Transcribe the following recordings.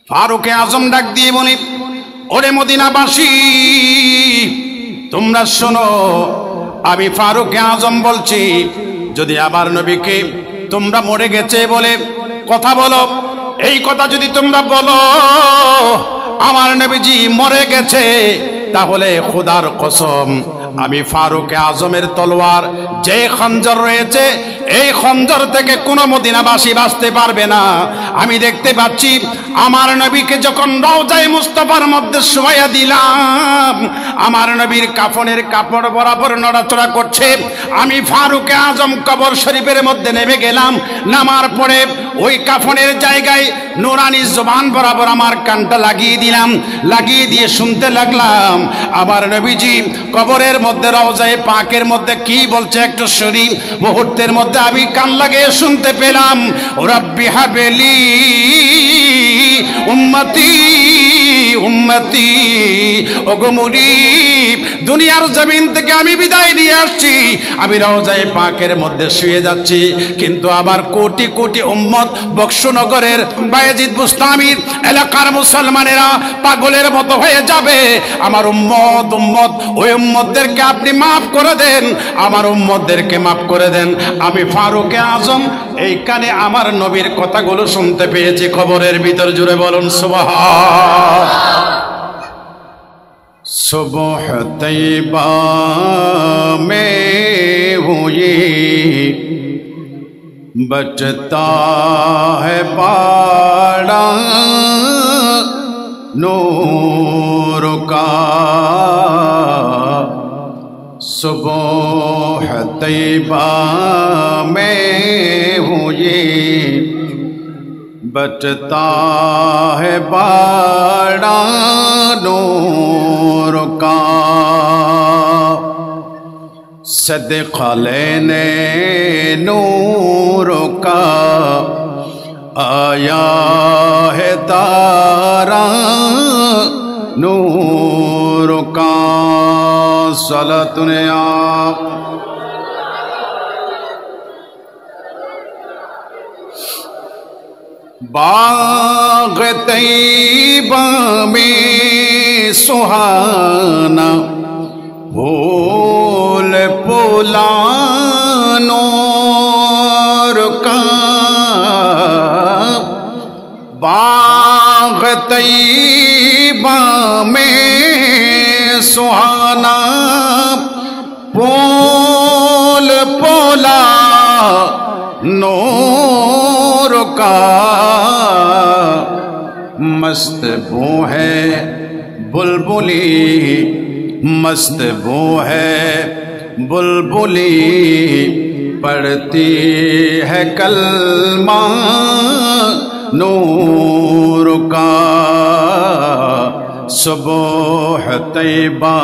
ফারুক আজম ডাক দিয়ে বলে, ওরে মদিনাবাসী, তোমরা শোনো, আমি ফারুক আজম বলছি, যদি আমার নবীকে তোমরা মরে গেছে বলে কথা বলো, এই কথা যদি তোমরা বলো আমার নবীজি মরে গেছে, তাহলে খোদার কসম আমি ফারুক আজমের তলোয়ার যে খঞ্জর রয়েছে এই খঞ্জর থেকে কোনো মদিনাবাসী বাঁচতে পারবে না। আমি দেখতে পাচ্ছি আমার নবীকে যখন রওজায়ে মুস্তাফার মধ্যে শোয়া দিলাম, আমার নবীর কাফনের কাপড় বরাবর নড়াচড়া করছে। আমি ফারুক আজম কবর শরীফের মধ্যে নেমে গেলাম, নামার পরে ওই কাফনের জায়গায় নুরানি জবান বরাবর আমার কানটা লাগিয়ে দিলাম, লাগিয়ে দিয়ে শুনতে লাগলাম আমার নবীজি কবরের মধ্যে রওজায়ে পাকের মধ্যে কি বলছে একটু শুনি। মুহূর্তের মধ্যে আমি কান লাগিয়ে শুনতে পেলাম, রাব্বি হাবলি উম্মতি উম্মতি। ওগো মুরিব, দুনিয়ার জমিন থেকে আমি বিদায় নিয়ে আসছি, আমি রওজায়ে পাকের মধ্যে শুয়ে যাচ্ছি, কিন্তু আবার কোটি কোটি উম্মত বক্সনগরের বায়েজিদ বুস্তামির এলাকার মুসলমানেরা পাগলের মতো হয়ে যাবে। আমার উম্মত ওই উম্মতদেরকে আপনি মাফ করে দেন, আমার উম্মতদেরকে মাফ করে দেন। আমি ফারুক আজম এই কানে আমার নবীর কথাগুলো শুনতে পেয়েছি খবরের ভিতর। জুড়ে বলুন সুবহান। सुबह तैयबा में हुई बचता है पाड़ा नूर का। सुबह तैयबा में हुई बचता है बाड़ा नूर का। सदका लेने नूर का आया है तारा नूर का। सलातुने आप बाग़ तैयबा में सुहाना फूल पुलानोर का। बाग़ तैयबा में सुहाना फूल पुलानोर का। मस्त बू है बुलबुली, मस्त बू है बुलबुली, पढ़ती है कलमा नूर का। सुबह तैयबा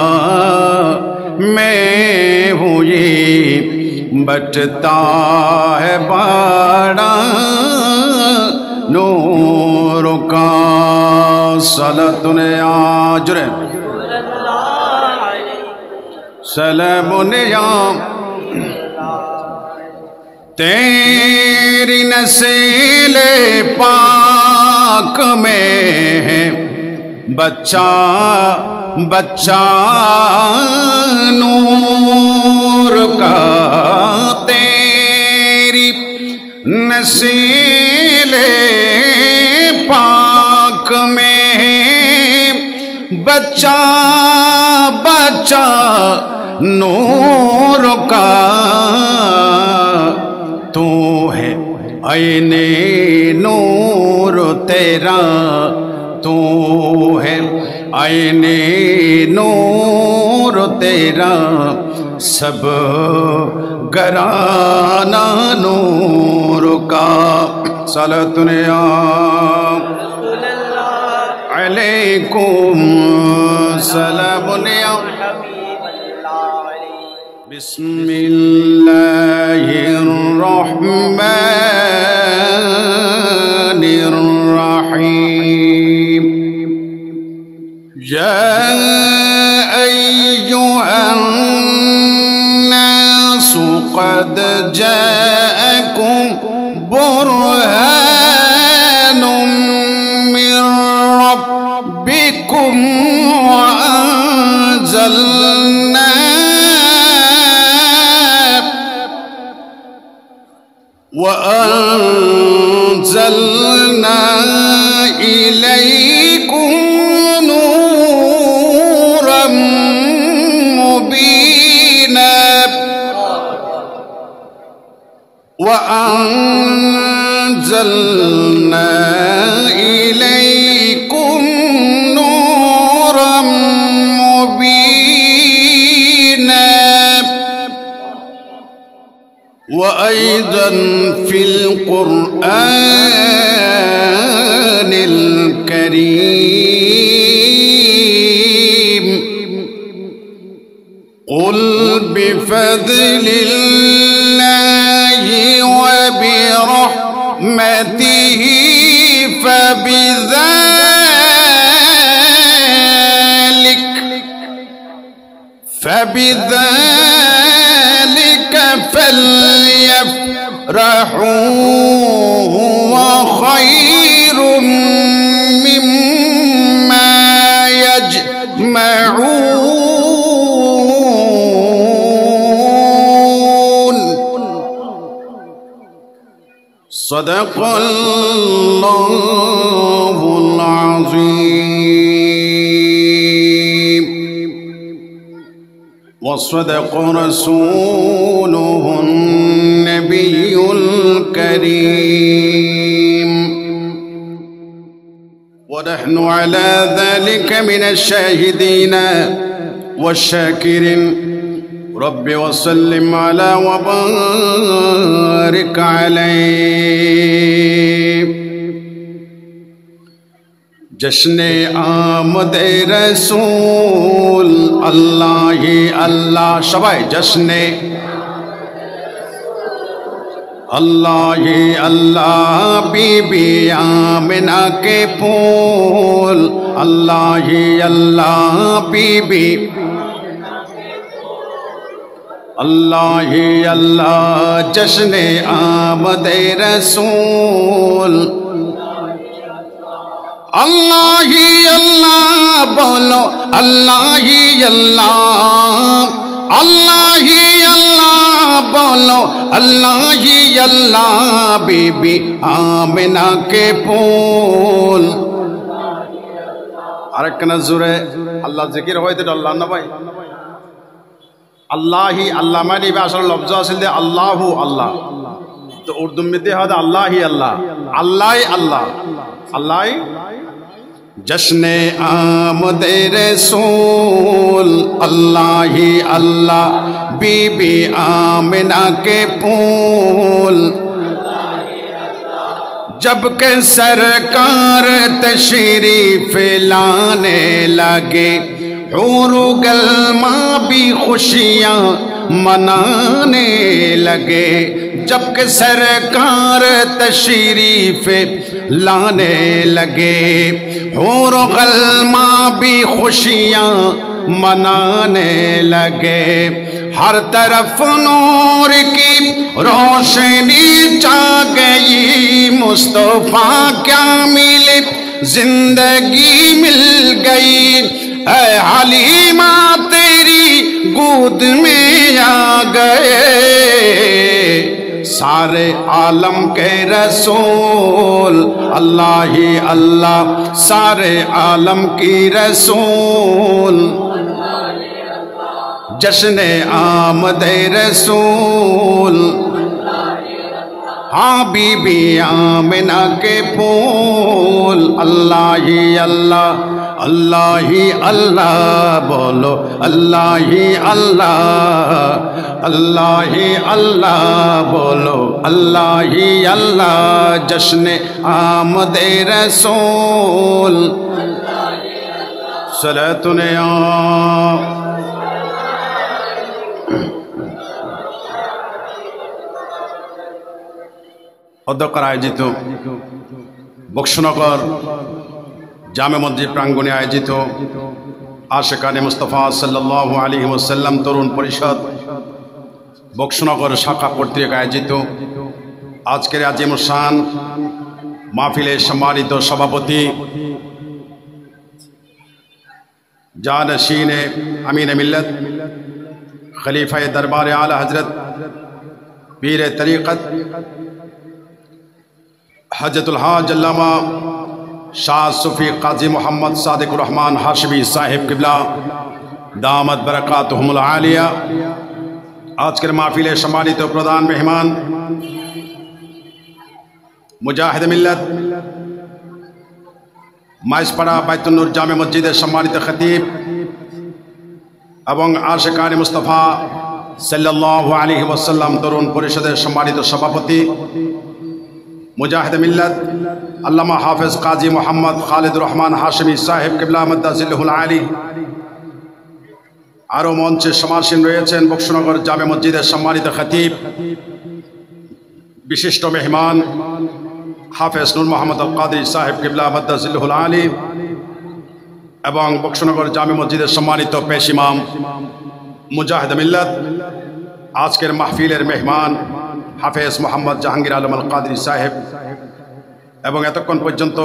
में हुई बचता है बाड़ा नूर का। सलातुने आजरे सलामुने याम। तेरी नस्ले पाक में है बच्चा बच्चा नूर का। तेरी नस्ले पाक में बच्चा बच्चा नूर का। तू है आईने नूर तेरा, तू है आईने नूर तेरा, सब घराना नूर का। सलातुने अलैकुम सलामुने बिस्मिल्लाहिर्रहमानिर्रहीम। या अय्युहन्नासु क़द जाअकुम बुरहानुम मिर وأنزلنا إليكم نورا مبينا وأنزلنا إليكم نورا مبينا وأيضا في القرآن الكريم قل بفضل الله وبرحمته فبذلك فليفرحوا هو خير مما يجمعون صدق الله العظيم وصدق رسوله النبي الكريم ونحن على ذلك من الشاهدين والشاكرين رب وسلم على وبارك عليه जश्न आमद रसूल अल्लाह ही अल्लाह सबाई जश्न अल्लाह ही अल्लाह बीबी आमिना के फूल अल्लाह ही अल्लाह बीबी अल्लाह ही अल्लाह जश्न आमद रसूल अल्लाह ही अल्लाह बोलो अल्लाह ही अल्लाह अल्लाह ही अल्लाह बोलो अल्लाह ही अल्लाह बीबी आमिना के फूल आरेकना जुरे अल्लाह जिकिर होइते अल्लाह ना भाई अल्लाह ही अल्लाह मानी भाषा लफ्ज आसिल दे अल्लाहु अल्लाह तो उर्दू में दे हद अल्लाह ही अल्लाह अल्लाह ही अल्लाह अल्लाह ही जश्न आमद रसूल अल्लाह ही अल्लाह बीबी आमिना के फूल जब के सरकार तशरीफ लाने लगे हूरू गलमा भी खुशियाँ मनाने लगे जब के सरकार तशरीफ लाने लगे हूरू गलमा भी खुशियाँ मनाने लगे हर तरफ नूर की रोशनी छा गई मुस्तफा क्या मिले जिंदगी मिल गई ऐ हलीमा तेरी गोद में आ गए सारे आलम के रसूल अल्लाह ही अल्लाह सारे आलम की रसूल जश्न आमद रसूल हाँ बीबी आमिना के फूल अल्लाह ही अल्लाह अल्लाह ही अल्लाह बोलो अल्लाह ही अल्लाह अल्लाह ही अल्लाह बोलो अल्लाह ही अल्लाह जश्न आमद रसूल सलातुन অধ্যক্ষর আয়োজিত বক্সনগর জামে মসজিদ প্রাঙ্গণে আয়োজিত আশিকানে মুস্তাফা সাল্লাল্লাহু আলাইহি ওয়াসাল্লাম তরুণ পরিষদ বক্সনগর শাখা কর্তৃক আয়োজিত আজকের আজিম শান মাহফিলের সম্মানিত সভাপতি जानशीन अमीन मिल्लत खलीफा दरबार आला हजरत पीर तरीक़त हजरतुल हाज अल्लामा शाह सूफी काजी मोहम्मद सादिकुर रहमान हाशमी साहिब किबला दामत बरकातुहुमुल आलिया। আজকের মাহফিলে সম্মানিত প্রধান মেহমান মুজাহিদ মিল্লাত মাইজপাড়া বাইতুন নূর জামে মসজিদের সম্মানিত খতিব এবং আশিকানে মুস্তাফা সাল্লাল্লাহু আলাইহি ওয়াসাল্লাম তরুণ পরিষদের সম্মানিত সভাপতি মুজাহিদ মিল্লাত আল্লামা হাফেজ কাজী মোহাম্মদ খালিদুর রহমান হাশমি সাহেব কিবলা মাদ্দাজিল্লাহুল আলী। আরও মঞ্চে সমাসীন রয়েছেন বক্সনগর জামে মসজিদের সম্মানিত খতিব বিশিষ্ট মেহমান হাফেজ নূর মোহাম্মদ আল কাদরি সাহেব কিবলা মাদ্দাজিল্লাহুল আলী এবং বক্সনগর জামে মসজিদের সম্মানিত পেশ ইমাম মুজাহিদ মিল্লাত। আজকের মাহফিলের মেহমান হাফেজ মোহাম্মদ জাহাঙ্গীর আলম আল কাদরি সাহেব এবং এতক্ষণ পর্যন্ত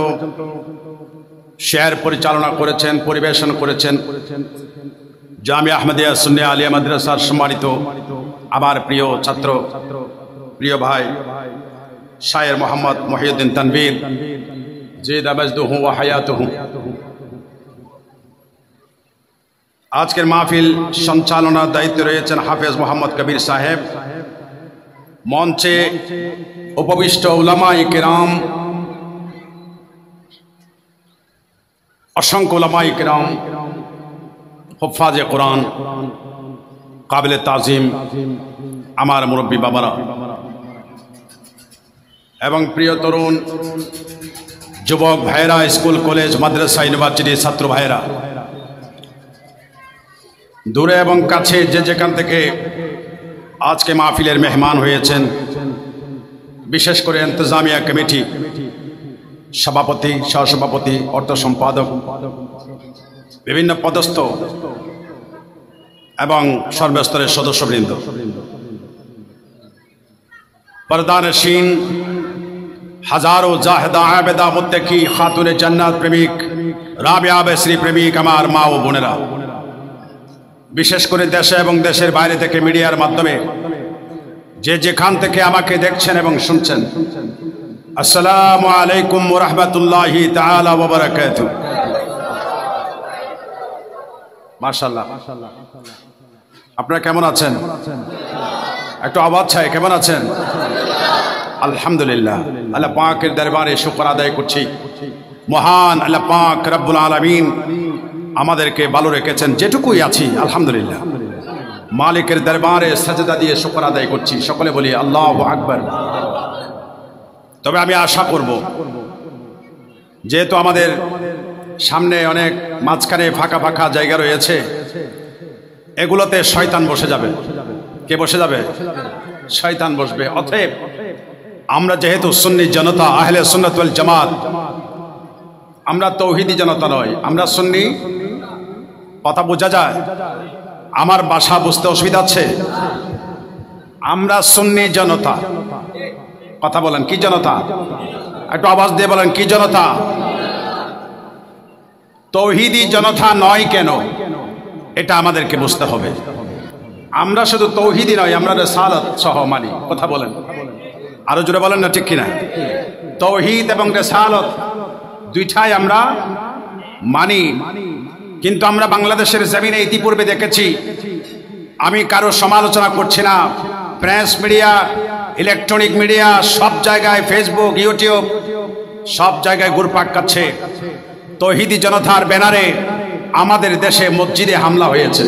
শেয়ার পরিচালনা করেছেন, পরিবেশন করেছেন জামিয়া আহমদিয়া সুন্নিয়া আলিয়া মাদ্রাসার সম্মানিত আমার প্রিয় ছাত্র, প্রিয় ভাই শায়ের মোহাম্মদ মহিউদ্দিন তানভীর জিদ আবাজদুহু ওয়া হায়াতুহু। আজকের মাহফিল সঞ্চালনার দায়িত্বে রয়েছেন হাফেজ মোহাম্মদ কবির সাহেব। মঞ্চে উপবিষ্ট উলামায়ে কেরাম, অসংখ্য উলামায়ে কেরাম, হুফাজে কোরআন, কাবিলে তাজিম আমার মুরব্বী বাবারা এবং প্রিয় তরুণ যুবক ভাইরা, স্কুল কলেজ মাদ্রাসা ইউনিভার্সিটির ছাত্র ভাইরা, দূরে এবং কাছে যে যেখান থেকে আজকে মাহফিলের মেহমান হয়েছেন, বিশেষ করে ইন্তজামিয়া কমিটি সভাপতি, সহসভাপতি, অর্থ সম্পাদক, বিভিন্ন পদস্থ এবং সর্বস্তরের সদস্যবৃন্দ, পর্দানশীন, হাজারো জাহেদা আবেদা মুত্তাকি খাতুনে জান্নাত প্রেমিক, রাবিয়া বেসরি প্রেমিক আমার মা ও বোনেরা, বিশেষ করে দেশে এবং দেশের বাইরে থেকে মিডিয়ার মাধ্যমে যে যেখান থেকে আমাকে দেখছেন এবং শুনছেন, আসসালামু আলাইকুম ওয়া রাহমাতুল্লাহি তাআলা ওয়া বারাকাতুহু। মাশাআল্লাহ, আপনারা কেমন আছেন? একটু আওয়াজ চাই, কেমন আছেন? আলহামদুলিল্লাহ, আল্লাহ পাকের দরবারে শুকর আদায় করছি। মহান আল্লাহ পাক রব্বুল আলামিন আমাদেরকে ভালো রেখেছেন, যেটুকুই আছি আলহামদুলিল্লাহ। মালিকের দরবারে সাজদা দিয়ে শুকর আদায় করছি। সকলে বলি আল্লাহু আকবার। তবে আমি আশা করব, যেহেতু আমাদের সামনে অনেক মাঝখানে ফাঁকা ফাঁকা জায়গা রয়েছে, এগুলোতে শয়তান বসে যাবে। কে বসে যাবে? শয়তান বসবে। অতএব আমরা যেহেতু সুন্নি জনতা, আহলে সুন্নাত ওয়াল জামাত, আমরা তৌহিদি জনতা নয়, আমরা সুন্নি। কথা বোঝা যায়? আমার ভাষা বুঝতে অসুবিধা আছে? আমরা সুন্নি জনতা। কথা বলেন, কি জনতা? একটু আওয়াজ দিয়ে বলেন, কি জনতা? তৌহিদি জনতা নয় কেন, এটা আমাদেরকে বুঝতে হবে। আমরা শুধু তৌহিদি নয়, আমরা রিসালাত সহ মানি। কথা বলেন, আরো জোরে বলেন না, ঠিক কিনা? তৌহিদ এবং রিসালাত দুইটাই আমরা মানি। কিন্তু আমরা বাংলাদেশের জমিনে ইতিপূর্বে দেখেছি, আমি কারো সমালোচনা করছি না, প্রেস মিডিয়া, ইলেকট্রনিক মিডিয়া সব জায়গায়, ফেসবুক, ইউটিউব সব জায়গায় ঘুরপাক খাচ্ছে। তৌহিদি জনতার ব্যানারে আমাদের দেশে মসজিদে হামলা হয়েছে।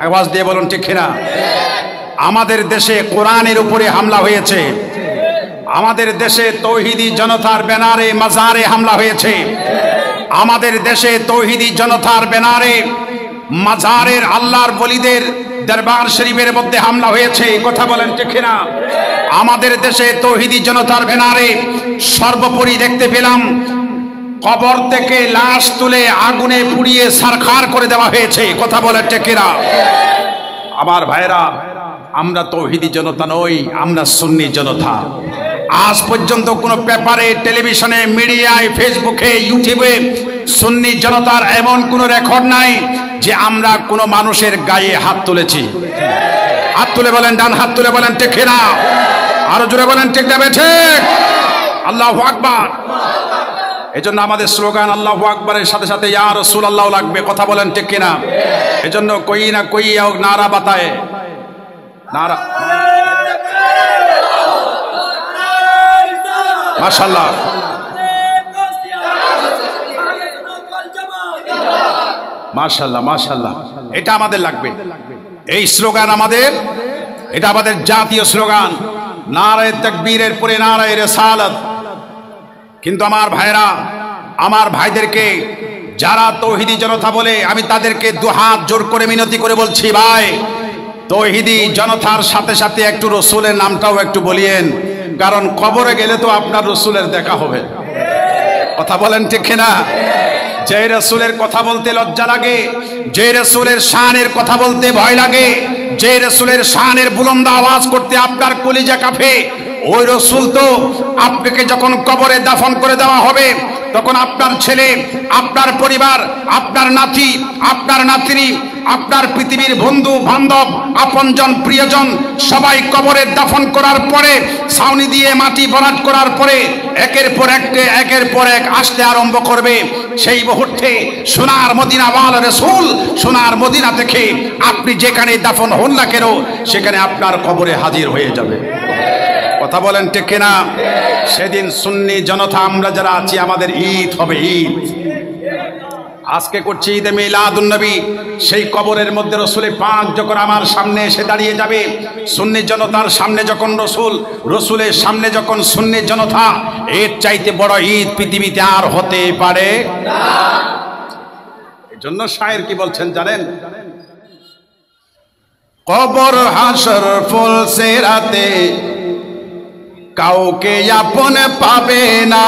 আওয়াজ দিয়ে বলুন, ঠিক কিনা? আমাদের দেশে কোরআনের উপরে হামলা হয়েছে। আমাদের দেশে তৌহিদি জনতার ব্যানারে মাজারে হামলা হয়েছে। আমাদের দেশে তৌহিদি জনতার ব্যানারে মাজারের আল্লাহর বলিদের দরবার শরীফের মধ্যে হামলা হয়েছে। কথা বলেন, ঠিক কিনা? আমাদের দেশে তৌহিদি জনতার ব্যানারে সর্বোপরি দেখতে পেলাম কবর থেকে লাশ তুলে আগুনে পুড়িয়ে ছারখার করে দেওয়া হয়েছে। কথা বলেন, ঠিক কিনা? আমার ভাইরা, আমরা তৌহিদি জনতা নই, আমরা সুন্নি জনতা। আজ পর্যন্ত কোনো পেপারে, টেলিভিশনে, মিডিয়ায়, ফেসবুকে, ইউটিউবে সুন্নি জনতার এমন কোন রেকর্ড নাই যে আমরা কোন মানুষের গায়ে হাত তুলেছি। হাত তুলে বলেন, ডান হাত তুলে বলেন ঠিক না, আরো জোরে বলেন ঠিক না ঠিক। আল্লাহু আকবার। এজন্য আমাদের স্লোগান আল্লাহু আকবারের সাথে সাথে ইয়া রাসূলুল্লাহ লাগবে। কথা বলেন ঠিক কিনা? এজন্য কোই না কোই নারা বাতায়, নারা। মাশাআল্লাহ, মাশাআল্লাহ, মাশাআল্লাহ। এটা আমাদের লাগবে, এই স্লোগান আমাদের, এটা আমাদের জাতীয় স্লোগান। নারায়ে তাকবীরের পরে নারায়ে রিসালাত। কিন্তু আমার ভাইরা, আমার ভাইদেরকে যারা তৌহিদি জনতা বলে, আমি তাদেরকে দুহাত জোর করে মিনতি করে বলছি, ভাই তৌহিদি জনতার সাথে সাথে একটু রসুলের নামটাও একটু বলিয়েন, কারণ কবরে গেলে তো আপনার রসুলের দেখা হবে। কথা বলেন ঠিক না? যে রসুলের কথা বলতে লজ্জা লাগে, যে রসুলের শানের কথা বলতে ভয় লাগে, যে রসুলের শানের বুলন্দ আওয়াজ করতে আপনার কলিজা কাঁপে, ওই রসুল তো আপনাকে যখন কবরে দাফন করে দেওয়া হবে, তখন আপনার ছেলে, আপনার পরিবার, আপনার নাতি, আপনার নাতনি, আপনার পৃথিবীর বন্ধু বান্ধব, আপনজন প্রিয়জন সবাই কবরে দাফন করার পরে, ছাউনি দিয়ে মাটি ভরাট করার পরে একের পর এক আসতে আরম্ভ করবে। সেই মুহূর্তে সোনার মদিনা ওয়ালা রাসূল, সোনার মদিনা থেকে আপনি যেখানে দাফন হন না কেন, সেখানে আপনার কবরে হাজির হয়ে যাবে। কথা বলেন ঠিক না? সেদিন সুন্নি জনতা আমরা যারা আছি, আমাদের ঈদ হবে, ঈদ। আজকে করছি ঈদে মিলাদুন নবী। সেই কবরের মধ্যে রসুলের পাক যখন আমার সামনে এসে দাঁড়িয়ে যাবে, সুন্নি জনতার সামনে যখন রসুলের সামনে যখন সুন্নি জনতা, এর চাইতে বড় ঈদ পৃথিবীতে আর হতে পারে না। এই জন্য শায়ের কি বলছেন জানেন? কবর হাসর ফুলসে রাতে কাউকে আপন পাবে না,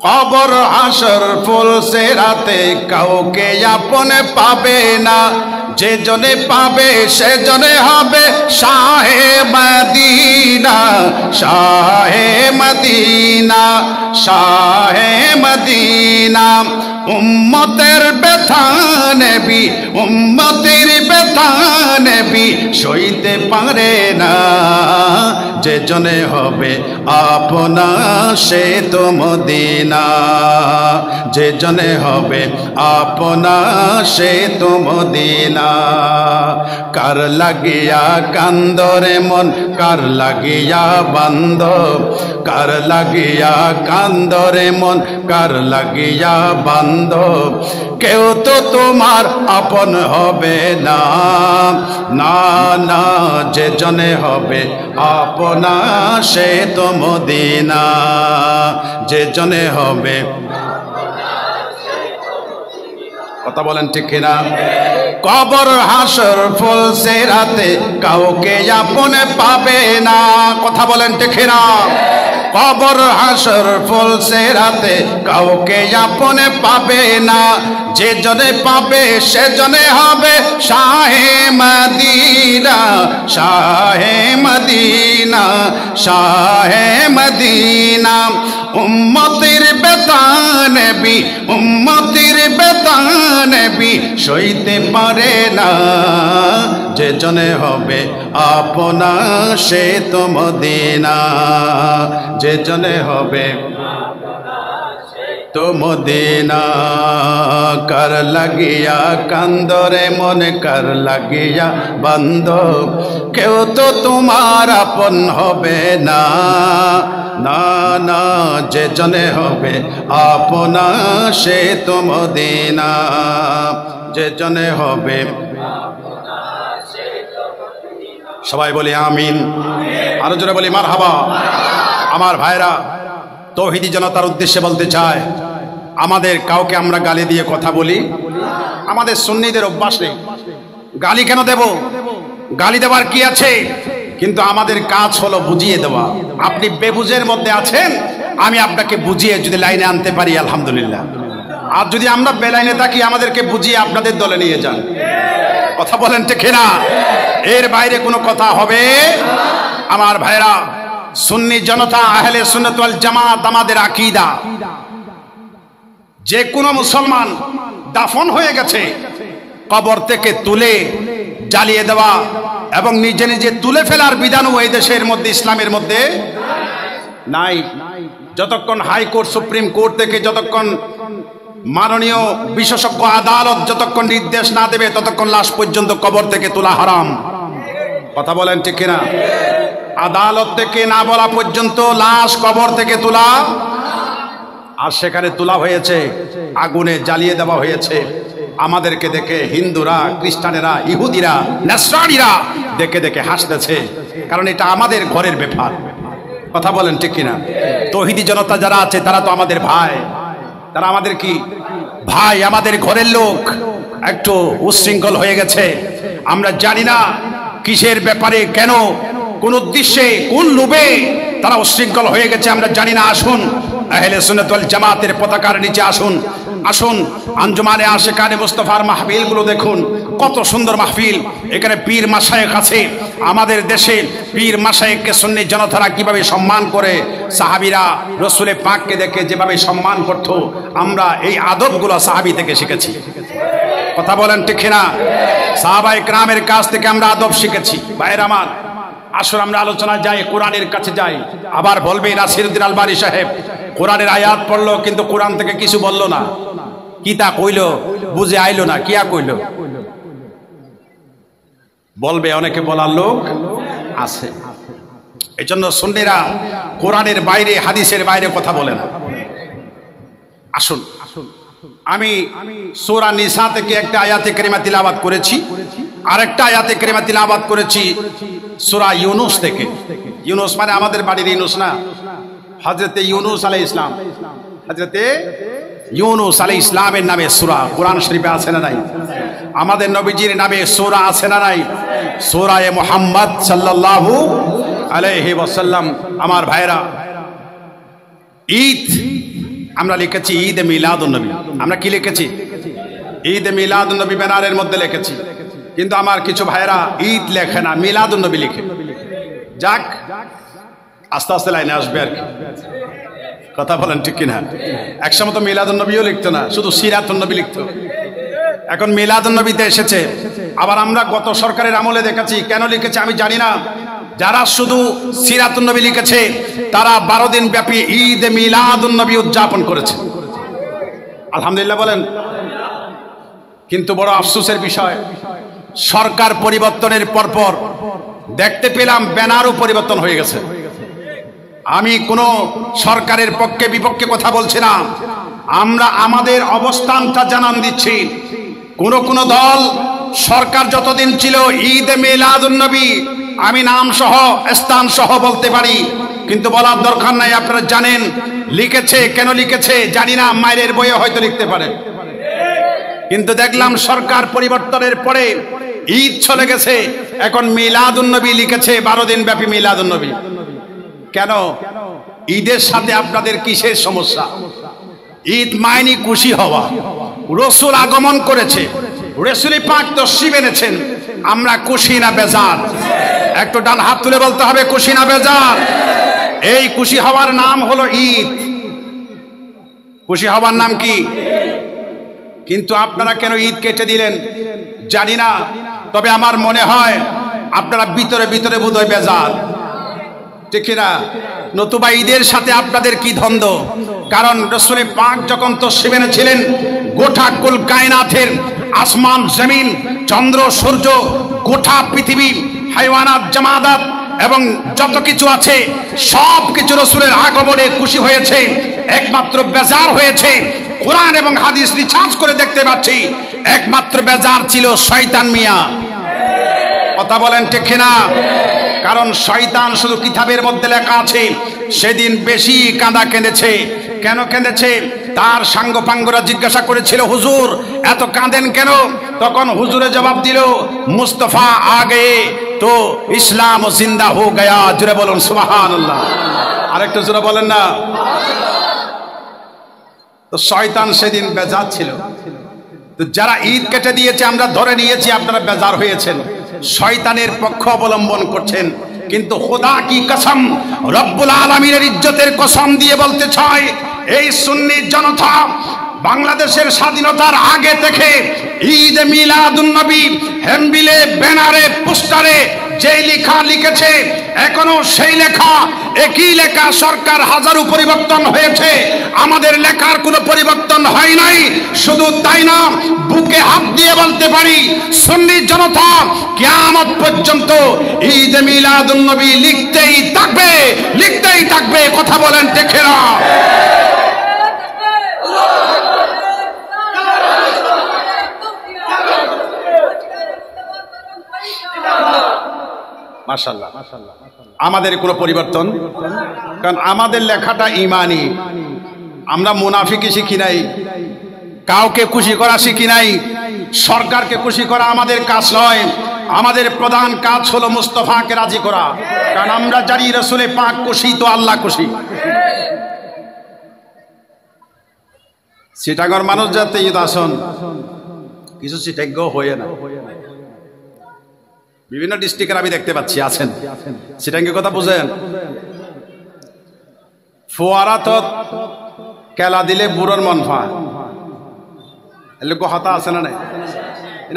কবর হাসর ফুলসে রাতে কাউকে আপন পাবে না। যে জনে পাবে সে জনে হবে শাহে মদিনা, শাহে মদিনা, শাহে মদিনা। উম্মতের ব্যথা নবী, উম্মতের ব্যথা নবী সইতে পারে না। যে জনে হবে আপনা সে তো মদিনা, যে জনে হবে আপনা সে তো মদিনা। কার লাগিয়া কান্দরে মন, কার লাগিয়া বান্দ, কার লাগিয়া কান্দরে মন, কার লাগিয়া বান্দ। কেউ তো তোমার আপন হবে না, না না। যে জনে হবে আপনা সে তো মদিনা, যে জনে হবে। কথা বলেন ঠিক কিনা? কবর হাসর ফুলসে রাতে কাউকে আপন পাবে না। কথা বলেন ঠিক না? কবর হাসর ফুলসে রাতে কাউকে আপন পাবে না। যে জনে পাবে সে জনে হবে শাহে মদিনা, শাহে মদিনা, শাহে মদিনা। উম্মতের ব্যথা নবী, উম্মতের ব্যথা নবী সইতে পারে না। যে জনে হবে আপনা সে তো মদিনা, যে জনে হবে তো মদিনা। কার লাগিয়া কান্দরে মনে, কার লাগিয়া বান্দ। কেউ তো তোমার আপন হবে না, না না। যে জনে হবে আপনা সে তো মদিনা, যে জনে হবে। সবাই বলি আমিন, আরো জোরে বলি মারহাবা। আমার ভাইরা, তৌহিদি জনতার উদ্দেশ্যে বলতে চায়, আমাদের কাউকে আমরা গালি দিয়ে কথা বলি? আমাদের সুন্নিদের অভ্যাস নেই। গালি কেন দেব? গালি দেওয়ার কি আছে? কিন্তু আমাদের কাজ হলো বুঝিয়ে দেওয়া। আপনি বেবুঝের মধ্যে আছেন, আমি আপনাকে বুঝিয়ে যদি লাইনে আনতে পারি আলহামদুলিল্লাহ। আর যদি আমরা বেলাইনে থাকি, আমাদেরকে বুঝিয়ে আপনাদের দলে নিয়ে যান। কথা বলেন ঠিক না? এর বাইরে কোনো কথা হবে? আমার ভাইরা, সুন্নি জনতা আহলে সুন্নাত ওয়াল জামাত আমাদের আকীদা, যে কোনো মুসলমান দাফন হয়ে গেছে কবর থেকে তুলে জ্বালিয়ে দেওয়া এবং নিজে নিজে তুলে ফেলার বিধানও এই দেশের মধ্যে, ইসলামের মধ্যে নাই। যতক্ষণ হাইকোর্ট সুপ্রিম কোর্ট থেকে, যতক্ষণ মাননীয় বিশেষজ্ঞ আদালত যতক্ষণ নির্দেশ না দেবে, ততক্ষণ লাশ পর্যন্ত কবর থেকে তোলা হারাম। কথা বলেন ঠিক কিনা? আদালত থেকে না বলা পর্যন্ত লাশ কবর থেকে তোলা, আর সেখানে তোলা হয়েছে, আগুনে জ্বালিয়ে দেওয়া হয়েছে। আমাদেরকে দেখে হিন্দুরা, খ্রিস্টানেরা, ইহুদিরা, নাসরানীরা দেখে দেখে হাসতেছে, কারণ এটা আমাদের ঘরের ব্যাপার। কথা বলেন ঠিক কিনা? তৌহিদি জনতা যারা আছে তারা তো আমাদের ভাই, তারা আমাদের কি ভাই, আমাদের ঘরের লোক। একটু উচ্ছৃঙ্খল হয়ে গেছে, আমরা জানি না কিসের ব্যাপারে, কেন, কোন উদ্দেশ্যে, কোন লোভে তারা উচ্ছৃঙ্খল হয়ে গেছে, আমরা জানি না। আসুন আহলে সুন্নাত ওয়াল জামাতের পতাকার নিচে আসুন, আসুন আঞ্জুমানে আশিকানে মুস্তাফার মাহফিলগুলো দেখুন, কত সুন্দর মাহফিল। এখানে পীর মাশায়েখ আছে। আমাদের দেশে পীর মাশায়েখকে সুন্নি জনতারা কিভাবে সম্মান করে, সাহাবীরা রাসূলে পাককে দেখে যেভাবে সম্মান করত, আমরা এই আদবগুলো সাহাবী থেকে শিখেছি। কথা বলেন ঠিক না? সাহাবায়ে কেরামের কাছ থেকে আমরা আদব শিখেছি। ভাইয়ের আমার, আসলে আমরা আলোচনা যাই, কোরআনের কাছে যাই। আবার বলবে নাসিরউদ্দিন আলবানী সাহেব কোরআনের আয়াত পড়লো কিন্তু কোরআন থেকে কিছু বললো না, কি তা কইলো, বুঝে আইলো না, কিয়া কইলো বলবে, অনেকে বলার লোক আছে। এই জন্য সুন্নিরা কোরআনের বাইরে, হাদিসের বাইরে কথা বলে না। আসুন, আমি সূরা নিসা থেকে একটা আয়াতে কারিমা তিলাওয়াত করেছি, আরেকটা আয়াতে কারিমা তিলাওয়াত করেছি সূরা ইউনুস থেকে। ইউনুস মানে আমাদের বাড়ির ইউনুস না, হযরতে ইউনুস আলাইহিস সালাম, হযরতে ইউনুস আলাইহিস সালামের নামে সূরা কোরআন শরীফে আছে না নাই? আমাদের নবীজির নামে সূরা আছে না নাই? সূরা মুহাম্মদ সাল্লাল্লাহু আলাইহি ওয়াসাল্লাম। আমার ভাইরা, ঈদ আমরা লিখেছি ঈদ মিলাদুন নবী। আমরা কি লিখেছি? ঈদ মিলাদুন নবী ব্যানারের মধ্যে লিখেছি, কিন্তু আমার কিছু ভাইরা ঈদ লেখে না, মিলাদুন নবী লিখে। যাক, আস্তে আস্তে লাইনে আসবে আর কি। কথা বলেন ঠিক কিনা? একসময় তো মিলাদুন নবীও লিখতো না, শুধু সিরাতুন নবী লিখতো। এখন মিলাদুন নবীতে এসেছে। আবার আমরা গত সরকারের আমলে দেখেছি, কেন লিখেছে আমি জানি না, যারা শুধু সিরাতুন নবী লিখেছে তারা 12 দিন ব্যাপী ঈদ মিলাদুন নবী উদযাপন করেছে। আলহামদুলিল্লাহ বলেন। কিন্তু বড় আফসোসের বিষয়, সরকার পরিবর্তনের পরপর দেখতে পেলাম ব্যানারও পরিবর্তন হয়ে গেছে। আমি কোনো সরকারের পক্ষে বিপক্ষে কথা বলছি না, আমরা আমাদের অবস্থানটা জানান দিচ্ছি। কোন দল সরকার যতদিন ছিল ঈদ মিলাদুন নবী, আমি নাম সহ স্থান সহ বলতে পারি, কিন্তু বলার দরকার নাই, আপনারা জানেন। লিখেছে, কেন লিখেছে জানি না, মায়ের বইয়ে হয়তো লিখতে পারে। কিন্তু দেখলাম সরকার পরিবর্তনের পরে ঈদ চলে গেছে, এখন মিলাদুন নবী লিখেছে, 12 দিন ব্যাপী মিলাদুন নবী। কেন? ঈদের সাথে আপনাদের কিসের সমস্যা? ঈদ মাইনি খুশি হওয়া, রাসূল আগমন করেছে, রাসূল পাক তশরিফ এনেছেন, আমরা খুশি না বেজার? একটু ডান হাত তুলে বলতে হবে, খুশি না বেজার? এই খুশি হওয়ার নাম হলো ঈদ। খুশি হওয়ার নাম কি? কিন্তু আপনারা কেন ঈদ কেটে দিলেন জানি না, তবে আমার মনে হয় আপনারা ভিতরে ভিতরে বোধহয় বেজার, ঠিক না? নতুবা ঈদের সাথে আপনাদের কি দ্বন্দ্ব? কারণ রাসূল পাক যখন তশরিফ এনেছিলেন, গোটা কুল কায়নাতের আসমান জমিন, চন্দ্র সূর্য, গোটা পৃথিবী, হাইওয়ানাত জামাদাত এবং যত কিছু আছে সব কিছু রাসূলের আগমনে খুশি হয়েছে। একমাত্র বেজার হয়েছে, কোরআন এবং হাদিস রিসার্চ করে দেখতে পাচ্ছি, একমাত্র বেজার ছিল শয়তান মিয়া। কথা বলেন ঠিক না? কারণ শয়তান শুধু কিতাবের মধ্যে লেখা আছে, সেদিন বেশি কাঁদা কেঁদেছে। কেন কেঁদেছে? তার সাঙ্গপাঙ্গরা জিজ্ঞাসা করেছিল, হুজুর এত কাঁদেন কেন? তখন হুজুরে জবাব দিল, মুস্তাফা আগে তো ইসলাম জিন্দা হো গয়া। জোরে বলুন সুবহানাল্লাহ। আরেকটু জোরে বলেন না। তো শয়তান সেদিন বেজার ছিল। তো যারা ঈদ কেটে দিয়েছে আমরা ধরে নিয়েছি আপনারা বেজার হয়েছেন, শয়তানের পক্ষ অবলম্বন করছেন। কিন্তু খোদা কি কসম, রব্বুল আলামিনের ইজ্জতের কসম দিয়ে বলতে চাই, এই সুন্নি জনতা বাংলাদেশের স্বাধীনতার আগে থেকে ঈদ মিলাদুন নবী হ্যান্ডবিলে, ব্যানারে, পোস্টারে যে লেখা লিখেছে, এখনো সেই লেখা, একই লেখা। সরকার হাজারো পরিবর্তন হয়েছে, আমাদের লেখার কোনো পরিবর্তন হয় নাই। শুধু তাই না, বুকে হাত দিয়ে বলতে পারি, সুন্নি জনতা কিয়ামত পর্যন্ত ঈদ মিলাদুন নবী লিখতেই থাকবে, লিখতেই থাকবে। কথা বলেন ঠিক না? মাশাআল্লাহ, আমাদের কোনো পরিবর্তন, কারণ আমাদের লেখাটা ইমানি। আমরা মুনাফিকি শিখি নাই, কাউকে খুশি করা শিখি নাই, সরকারকে খুশি করা আমাদের কাজ নয়। আমাদের প্রধান কাজ হলো মুস্তাফাকে রাজি করা, কারণ আমরা জানি রাসূলে পাক খুশি তো আল্লাহ খুশি। চিটাগর মানুষ যাতে ঈদ আসন, কিছু চিটাজ্ঞ হয়ে না, বিভিন্ন ডিস্ট্রিক্টের আমি দেখতে পাচ্ছি আছেন। চিটাঙ্গের কথা বুঝেন? ফোয়ারা তো কেলা দিলে বুড়োর মন ফায়, এলোক হতা আছে না নাই?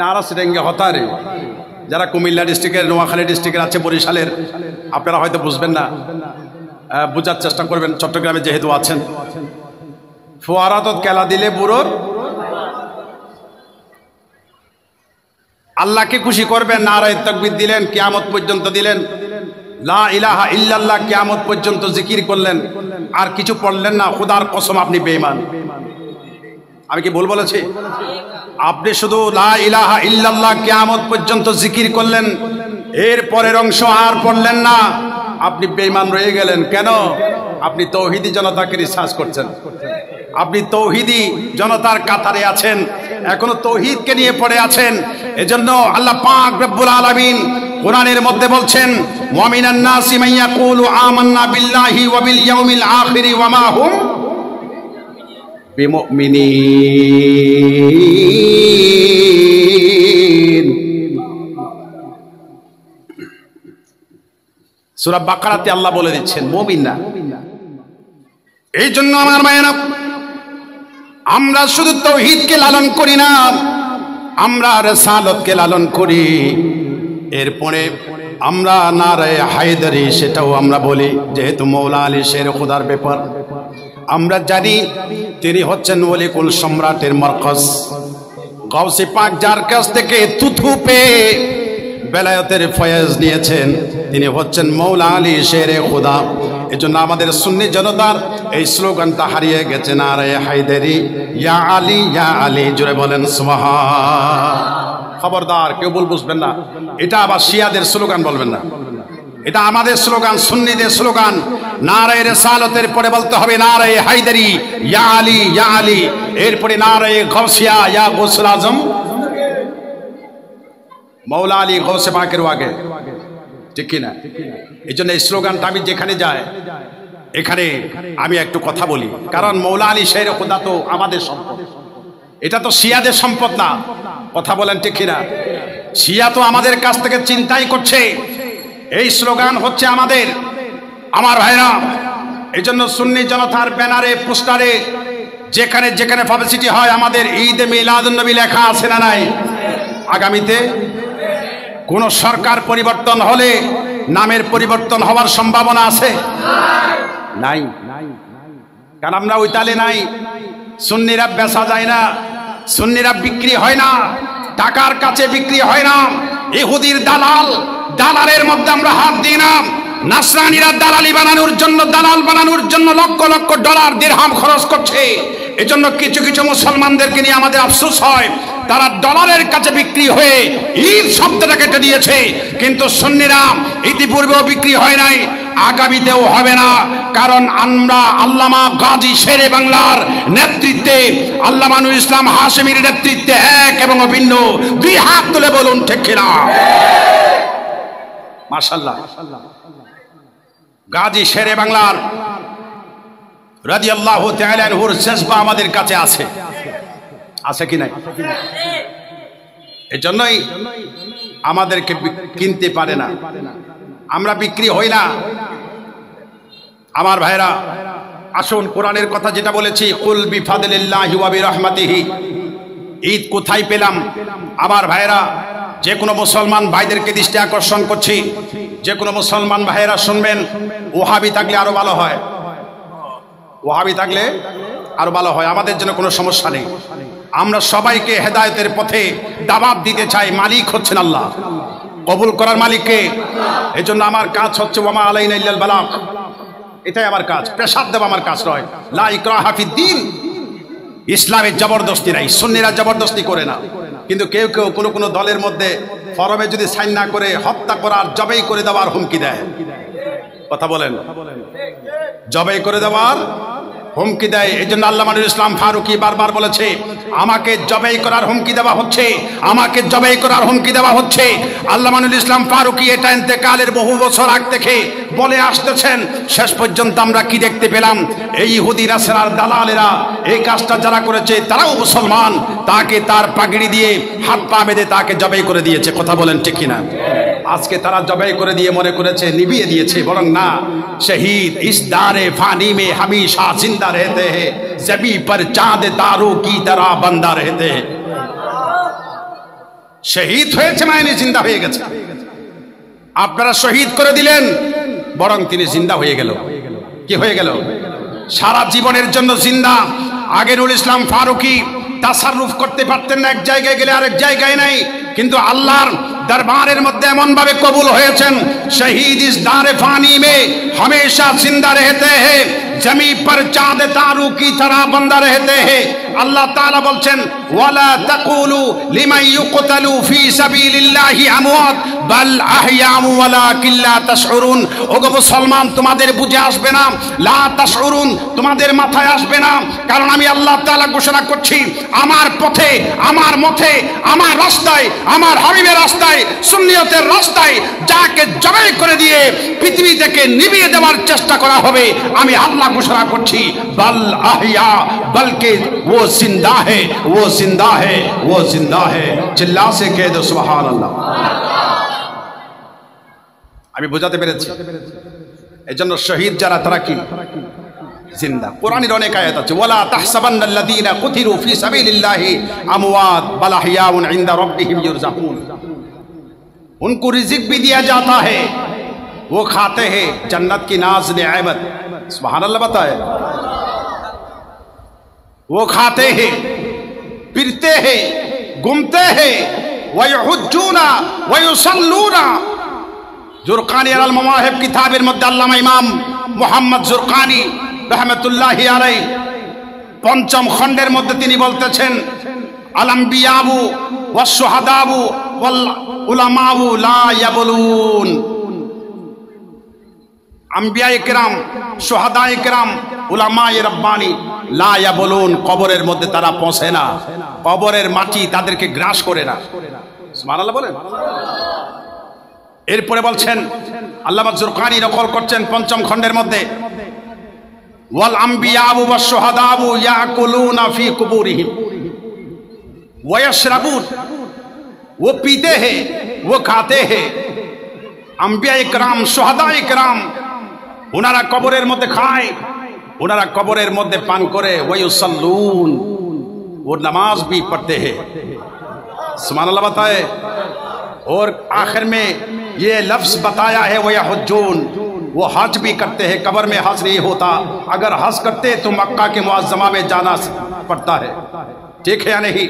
আরো চিটাঙ্গে হতা রে, যারা কুমিল্লা ডিস্ট্রিক্টের, নোয়াখালী ডিস্ট্রিক্টের আছে, বরিশালের, আপনারা হয়তো বুঝবেন না, বোঝার চেষ্টা করবেন, চট্টগ্রামে যেহেতু আছেন। ফোয়ারা তো কেলা দিলে বুড়োর, আল্লাহকে খুশি করবেন, নারায়ে তাকবীর দিলেন, কিয়ামত পর্যন্ত দিলেন, লা ইলাহা ইল্লাল্লাহ কিয়ামত পর্যন্ত জিকির করলেন, আর কিছু পড়লেন না, খোদার কসম আপনি বেঈমান। আমি কি ভুল বলেছি? আপনি শুধু লা ইলাহা ইল্লাল্লাহ কিয়ামত পর্যন্ত জিকির করলেন, এর পরের অংশ আর পড়লেন না, আপনি বেঈমান রয়ে গেলেন। কেন? আপনি তৌহিদি জনতাকে রিসার্চ করছেন, আপনি তৌহিদি জনতার কাতারে আছেন, এখনো তৌহিদকে নিয়ে পড়ে আছেন। এজন্য আল্লাহ পাক রব্বুল আলামিন কোরআনের মধ্যে বলছেন, ওয়া মিনান নাসি মান ইয়াকুলু আমান্না বিল্লাহি ওয়া বিল ইয়াউমিল আখিরি ওয়া মা হুম বিমুমিনিন। সূরা বাকারাতে আল্লাহ বলে দিচ্ছেন মুমিন না। এই জন্য আমার মায়েরা, আমরা শুধু তাওহীদকে লালন করি না, আমরা রিসালাতকে লালন করি। এরপরে আমরা নারায়ে হায়দারি সেটাও আমরা বলি, যেহেতু মৌলা আলী শের খুদার ব্যাপার। আমরা জানি তিনি হচ্ছেন ওলিকুল সম্রাটের মারকাজ, গাউসে পাক, যার কাছ থেকে তুথু পেয়ে বেলায়েতের ফয়েজ নিয়েছেন, তিনি হচ্ছেন মৌলা আলী শের খুদা। এজন্য আমাদের সুন্নি জনতার এই স্লোগানটা হারিয়ে গেছে, নারায়ে হায়দারি, ইয়া আলী ইয়া আলী। জোরে বলেন সুবহান। খবরদার কেউ ভুল বুঝবেন না, এটা আবার শিয়াদের স্লোগান বলবেন না, এটা আমাদের স্লোগান, সুন্নিদের স্লোগান। নারায়ে রিসালাতের পরে বলতে হবে নারায়ে হায়দারি, ইয়া আলী ইয়া আলী, এরপরে নারায়ে গাউসিয়া, ইয়া গাউসুল আজম, মৌলা আলী গাউসে পাকের আগে, ঠিক কিনা? এই জন্য এই স্লোগানটা আমি যেখানে যাই, এখানে আমি একটু কথা বলি, কারণ মৌলা আলী শের খুদা তো আমাদের সম্পদ, এটা তো শিয়াদের সম্পদ না। কথা বলেন ঠিক কিনা? শিয়া তো আমাদের কাছ থেকে চিন্তাই করছে, এই স্লোগান হচ্ছে আমাদের। আমার ভাইরা, এই জন্য সুন্নি জনতার ব্যানারে, পোস্টারে, যেখানে যেখানে পাবলিসিটি হয়, আমাদের ঈদে মিলাদুন নবী লেখা আছে না নাই? আগামীতে কোন সরকার পরিবর্তন হলে নামের পরিবর্তন হওয়ার সম্ভাবনা আছে? নাই, কারণ আমরা ওই তালে নাই। সুন্নিরা বেচা যায় না, সুন্নিরা বিক্রি হয় না, টাকার কাছে বিক্রি হয় না। ইহুদির দালাল, দালালের মধ্যে আমরা হাত দিই না। নাসরানীরা দালালি বানানোর জন্য, দালাল বানানোর জন্য লক্ষ লক্ষ ডলার দিরহাম খরচ করছে। এজন্য কিছু কিছু মুসলমানদেরকে নিয়ে আমাদের আফসোস হয়, তারা ডলারের কাছে বিক্রি হয়ে ঈদ শব্দটা কেটে দিয়েছে। কিন্তু সুন্নিরা ইতিপূর্বেও বিক্রি হয় নাই, আগামীতেও হবে না। কারণ আমরা আল্লামা গাজী শেরে বাংলার নেতৃত্বে, আল্লামা নুরুল ইসলাম হাশেমীর নেতৃত্বে এক এবং অভিন্ন। দুই হাত তুলে বলুন ঠিক কিনা? মাশাআল্লাহ। গাজী শেরে বাংলার রাদিয়াল্লাহু তাআলা আনহুর জজবা আমাদের কাছে আছে, আছে কি নাই? এজন্যই আমাদেরকে কিনতে পারে না। আমরা বিক্রি হই না। আমার ভাইরা, আসুন কোরআনের কথা যেটা বলেছি, কুল বিফাদলিল্লাহি ওয়া বিরহমাতিহি, ঈদ কোথায় পেলাম? আমার ভাইরা, যে কোনো মুসলমান ভাইদেরকে দৃষ্টি আকর্ষণ করছি, যে কোনো মুসলমান ভাইয়েরা শুনবেন, ওহাবি থাকলে আরো ভালো হয়, ওহাবি থাকলে আরো ভালো হয়, আমাদের জন্য কোনো সমস্যা নেই। আমরা সবাইকে হেদায়েতের পথে দাওয়াত দিতে চাই। মালিক হচ্ছেন আল্লাহ, কবুল করার মালিককে। এই জন্য আমার কাজ হচ্ছে ওয়ামা আলাইনা ইল্লাল বালাগ, এটাই আমার কাজ, পেশাব দেওয়া আমার কাজ নয়। লা ইকরাহা ফিদ্দীন, ইসলামের জবরদস্তি নাই, সুন্নিরা জবরদস্তি করে না। কিন্তু কেউ কেউ কোনো দলের মধ্যে ফরমে যদি সাইন না করে হত্যা করার, জবাই করে দেওয়ার হুমকি দেয়। কথা বলেন, জবাই করে দেওয়ার হুমকি দেয়। এই জন্য আল্লামা ইসলাম ফারুকী বারবার বলেছে, আমাকে জবাই করার হুমকি দেওয়া হচ্ছে, আমাকে জবাই করার হুমকি দেওয়া হচ্ছে। আল্লামা ইসলাম ফারুকী এটা ইন্তেকালের বহু বছর আগ থেকে বলে আসতেছেন। শেষ পর্যন্ত আমরা কি দেখতে পেলাম? এই ইহুদি নাসারার দালালেরা এই কাজটা যারা করেছে তারাও মুসলমান, তাকে তার পাগড়ি দিয়ে হাত পা বেঁধে তাকে জবাই করে দিয়েছে। কথা বলেন ঠিক কিনা? আজকে তারা জবাই করে দিয়ে মনে করেছে নিভিয়ে দিয়েছে, বরং না। শহীদ ইস দারে ফানি মে হমেশা জিন্দা रहते हैं, जबी पर चांद तारों की तरह बंदा रहते हैं। শহীদ হয়েছে মানে জিন্দা হয়ে গেছে। আপনারা শহীদ করে দিলেন, বরং তিনি জিন্দা হয়ে গেল। কি হয়ে গেল? সারা জীবনের জন্য জিন্দা। আগেরুল ইসলাম ফারুকী তাসাররুফ করতে পারতেন না, এক জায়গায় গেলে আরেক জায়গায় নাই, কিন্তু আল্লাহর দরবারের মধ্যে এমন ভাবে কবুল হয়েছেন। শহীদ ইস দারে ফানি মে হমেশা জিন্দা रहते हैं, जमी पर चांद तारू की तरह बंदा रहते हैं। আল্লাহ তাআলা বলছেন, ওয়ালা তাকুলু লিমান ইউকতালু ফি সাবিলিল্লাহি আমওয়াত বাল আহইয়াউ ওয়ালাকিন লা তাশউরুন। ওগো মুসলমান, তোমাদের বুঝে আসবে না, লা তাশউরুন, তোমাদের মাথায় আসবে না। কারণ আমি আল্লাহ তাআলা ঘোষণা করছি, আমার পথে, আমার মতে, আমার রাস্তায়, আমার হাবিবের রাস্তায়, সুন্নিয়তের রাস্তায় যাকে জবাই করে দিয়ে পৃথিবী থেকে নিভিয়ে দেওয়ার চেষ্টা করা হবে, আমি আল্লাহ ঘোষণা করছি, বাল আহইয়া, বলকে वो जिंदा है, वो जिंदा है, वो जिंदा है। चिल्ला से कह दो सुभान अल्लाह। আমি বোঝাতে পেরেছি? এজন্য শহীদ যারা তারা কি জিন্দা। কোরআনের অনেক আয়াত আছে, ওয়ালা তাহসাবান্নাল্লাযীনা কুতিলু ফি সাবিলিল্লাহি আমওয়াত বাল আহইয়াউন ইনদা রাব্বিহিম युरज़ाकुन। उनको रिज़्क़ भी दिया जाता है, वो खाते हैं जन्नत की नाज़ नेमत। सुभान अल्लाह बताए, वो खाते हैं, फिरते हैं, घूमते हैं, वयहुज्जूना वयुसल्लूना। जुरकानी अल मवाहिब किताबेर मध्य अल्लामा इमाम मुहम्मद जुरकानी रहमतुल्लाहि अलैहि पंचम खंडेर मध्य तिनि बोलतेছেন, আল আম্বিয়াউ ওয়াস শুহাদাউ ওয়াল উলামাউ লা ইয়াবলুন। আম্বিয়ায়ে কেরাম, শুহাদায়ে কেরাম, উলামায়ে রব্বানি লা ইয়াবলুন, কবরের মধ্যে তারা পৌঁছে না, কবরের মাটি তাদেরকে গ্রাস করে না। সুবহানাল্লাহ বলেন। এরপরে বলছেন, আল্লামা জুরকানি নকল করছেন পঞ্চম খণ্ডের মধ্যে, ওয়াল আম্বিয়াউ ওয়াস শুহাদাউ ইয়াকুলুনা ফি কুবুরিহিম ওয়া ইয়াশরাবুন। वो पीते हैं, वो खाते हैं। আম্বিয়া ইকরাম, শুহাদা ইকরাম, ওনারা কবরের মধ্যে খায়, ওনারা কবরের মধ্যে পান করে। ওয়ায়ুসাল্লুন, वो नमाज भी पढ़ते हैं। सुभान अल्लाह बताए। और आखिर में ये लफ्ज बताया है वयहुज्जून, वो हज भी करते हैं। कब्र में हज नहीं होता, अगर हज करते तो मक्का के मुअज्जमा में जाना पड़ता है, ठीक है या नहीं?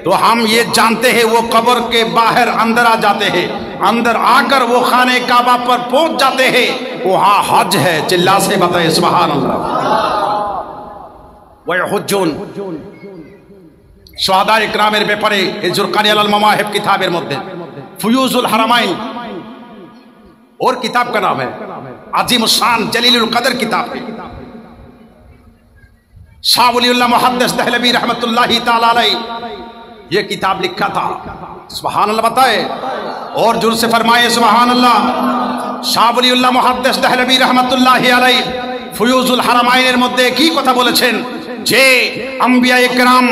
तो हम ये जानते हैं वो कब्र के बाहर अंदर आ जाते हैं, अंदर आकर वो खाने काबा पर पहुंच जाते हैं, वहां हज है। चिल्ला से बताए सुभान अल्लाह। वयहुज्जून, शुहादा इकरामेर ব্যাপারে এই জুরকানি আল মাওয়াহিব কিতাবের মধ্যে ফুয়ুজুল হারামাইন और किताब का नाम है अजीम शान जलीलुल कदर किताब है। शाह वलीउल्लाह मुहद्दिस दहलवी रहमतुल्लाहि ताला अलैहि ये किताब लिखा था। सुभान अल्लाह बताए और जुर से फरमाए सुभान अल्लाह। शाह वलीउल्लाह मुहद्दिस दहलवी रहमतुल्लाहि अलैहि ফুয়ুজুল হারামাইনের মধ্যে কি কথা বলেছেন যে আম্বিয়া ইকরাম,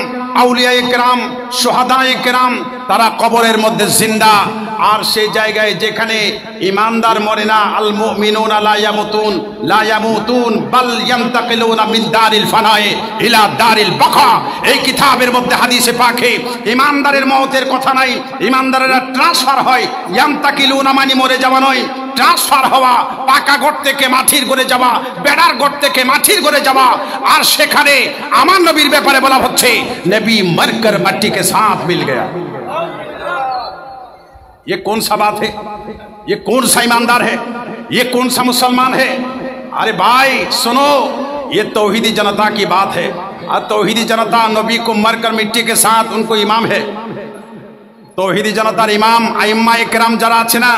আউলিয়া ইকরাম, শুহাদা ইকরাম তারা কবরের মধ্যে জিন্দা। আর সেই জায়গায় যেখানে ঈমানদার মরে না, আল মুমিনুনা লা ইয়ামুতুন বাল ইয়ান্তাকিলুনা মিন দারিল ফানায়ে ইলা দারিল বাকা। এই কিতাবের মধ্যে হাদিসে পাকে ঈমানদারের মওতের কথা নাই, ঈমানদারেরা ট্রান্সফার হয়। ইয়ান্তাকিলুনা মানে মরে যাওয়া নয়, ট্রান্সফার হওয়া, পাকা ঘর থেকে মাটির ঘরে যাওয়া, বেড়ার ঘর থেকে মাটির ঘরে যাওয়া। আর সেখানে আমার নবীর ব্যাপারে বলা হচ্ছে নবী মরকর মাটি के साथ मिल गया। ये कौन सा बात है? ये कौन सा ईमानदार है? ये कौन सा मुसलमान है? अरे भाई सुनो, ये तौहीदी जनता की बात है। और तौहीदी जनता नबी को मरकर मिट्टी के साथ उनको इमाम है। तौहीदी जनतार इमाम आइम्मा इकराम যারা আছে না,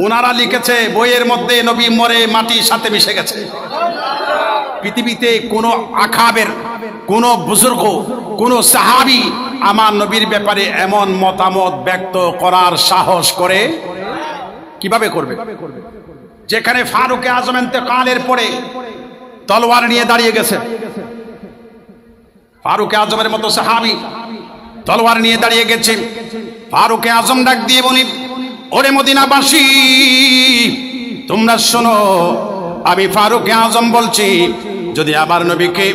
ওনারা লিখেছে বইয়ের মধ্যে নবী মরে মাটির সাথে মিশে গেছে। পৃথিবীতে কোনো আকাবের, কোনো বুজুর্গ, কোনো সাহাবী আমার নবীর ব্যাপারে এমন মতামত ব্যক্ত করার সাহস করে কিভাবে করবে? যেখানে ফারুক আজম ইন্তেকালের পরে তলোয়ার নিয়ে দাঁড়িয়ে গেছে, ফারুক আজমের মতো সাহাবী তলোয়ার নিয়ে দাঁড়িয়ে গেছে। ফারুক আজম ডাক দিয়ে বলি, ওরে মদিনাবাসী তোমরা শোনো, আমি ফারুক আজম বলছি, যদি আমার নবীকে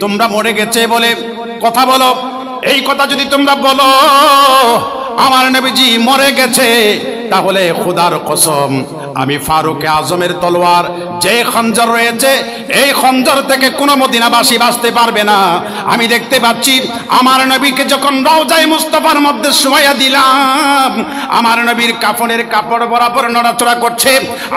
তোমরা মরে গেছে বলে কথা বলো, এই কথা যদি তোমরা বলো আমার নবীজি মরে গেছে, তাহলে খোদার কসম আমি ফারুক আজমের তলোয়ার যে খঞ্জর রয়েছে এই খঞ্জর থেকে কোনো মদিনাবাসী বাঁচতে পারবে না। আমি দেখতে পাচ্ছি আমার নবীকে যখন রওজায়ে মুস্তাফার মধ্যে শোয়া দিলাম, আমার নবীর কাফনের কাপড় বরাবর নড়াচড়া করছে।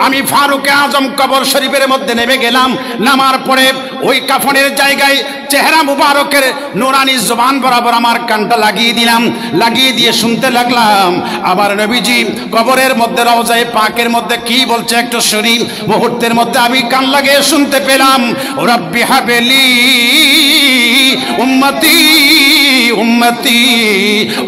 আমি ফারুক আজম কবর শরীফের মধ্যে নেমে গেলাম, নামার পরে ওই কাফনের জায়গায় চেহারা মুবারকের নুরানি জবান বরাবর আমার কানটা লাগিয়ে দিলাম, লাগিয়ে দিয়ে শুনতে লাগলাম আমার নবীজি কবরের মধ্যে রওজায়ে পাকের মধ্যে কি বলছে একটু শুনি। মুহূর্তের মধ্যে আমি কান লাগিয়ে শুনতে পেলাম, রব্বি হাবেলি উম্মতি উম্মতি।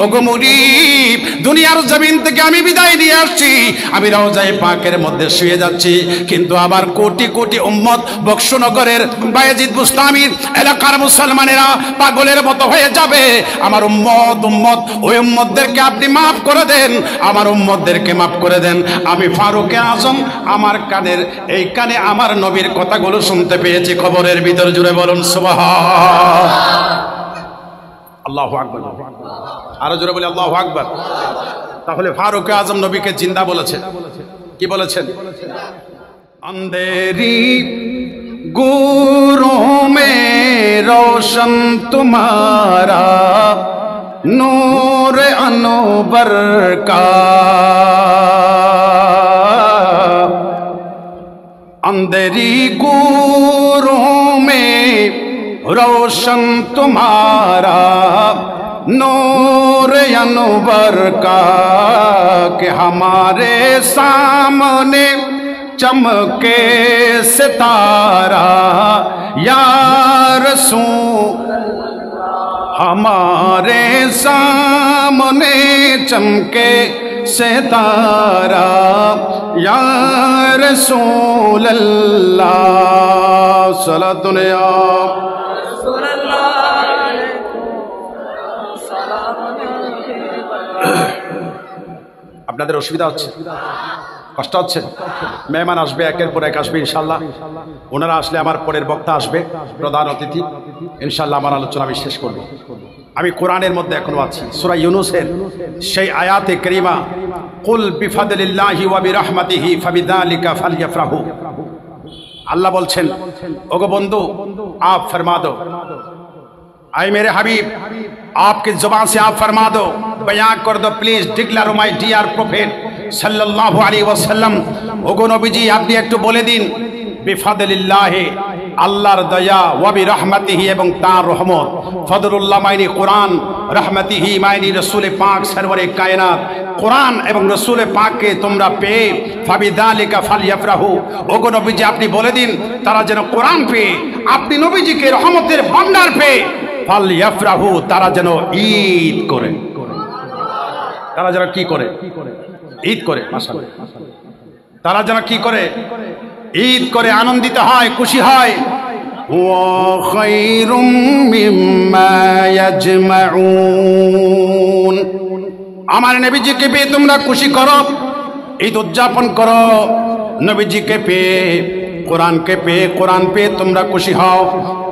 ওগো মুরিব, দুনিয়ার জমিন থেকে আমি বিদায় নিয়ে আসছি, আমি রওজায়ে পাকের মধ্যে শুয়ে যাচ্ছি, কিন্তু আবার কোটি কোটি উম্মত বক্সনগরের বায়েজিদ বুস্তামির এলাকার মুসলমানেরা পাগলের মতো হয়ে যাবে। আমার উম্মত উম্মত ওই উম্মতদেরকে আপনি মাফ করে দেন, আমার উম্মতদেরকে মাফ করে দেন। আমি ফারুক আজম আমার কানের এই কানে আমার নবীর কথাগুলো শুনতে পেয়েছি খবরের ভিতর। জুড়ে বলুন সুবহান আল্লাহু আকবার। আরো জোরে বলি আল্লাহু আকবার। তাহলে ফারুক আজম নবীকে জিন্দা বলেছেন। কি বলেছেন? अंधेरी गुरों में रोशन तुम्हारा नूर अनवर का, अंधेरी गुरों में रोशन तुम्हारा नूर अनवर का, कि हमारे सामने चमके सितारा या रसूल, हमारे सामने चमके सितारा या रसूल अल्लाह। सलातुन या আপনাদের অসুবিধা হচ্ছে, কষ্ট হচ্ছে? মেহমান আসবে, একের পর এক আসবে ইনশাল্লাহ। ওনারা আসলে আমার পরের বক্তা আসবে, প্রধান অতিথি। ইনশাল্লাহ আমার আলোচনা আমি শেষ করব। আমি কোরআনের মধ্যে এখনো আছি, সূরা ইউনূসের সেই আয়াতে কারিমা, কুল বিফাদলিল্লাহি ওয়া বিরহমাতিহি ফাবিযালিকা ফালইফরাহু। আল্লাহ বলছেন, ওগো বন্ধু आप फरमा दो, आए मेरे हबीब आपकी जुबान से आप फरमा दो, बयान कर दो, please declare my dear prophet सल्लल्लाहु अलैहि वसल्लम। ওগো নবীজি আপনি একটু বলে দিন, বিফাদলিল্লাহি আল্লাহর দয়া, ওয়া বিরহমাতিহি এবং তার রহমত। ফদলুল্লাহ মাইনি কোরআন, রহমতিহি মাইনি রাসূল পাক সরওয়ারে কায়নাত। কোরআন এবং রাসূল পাককে তোমরা পেয়ে ফাবিযালিকা ফালইফরাহু, ওগো নবীজি আপনি বলে দিন তারা যেন কোরআন পেয়ে, আপনি নবীজিকে রহমতের ভান্ডার পেয়ে ফালইফরাহু তারা যেন ঈদ করে। তারা যেন কি করে? ঈদ করে। মাশাআল্লাহ, তারা যেন কি করে? ঈদ করে, আনন্দিত হয়, খুশি হয়। ওয়া খায়রুম মিম্মা ইয়াজমাউন, আমার নবীজিকে পেয়ে তোমরা খুশি করো, ঈদ উদযাপন করো। নবীজিকে পেয়ে, কোরআনকে পেয়ে, কোরআন পেয়ে তোমরা খুশি হও।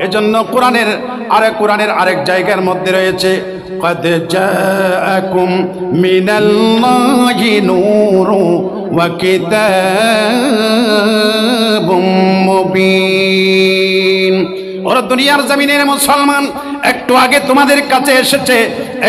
এজন্য কোরআনের আরেক জায়গার মধ্যে রয়েছে قد جاءكم من الله نور وكتاب مبين। ওরা দুনিয়ার জমিনের মুসলমান, একটু আগে তোমাদের কাছে এসেছে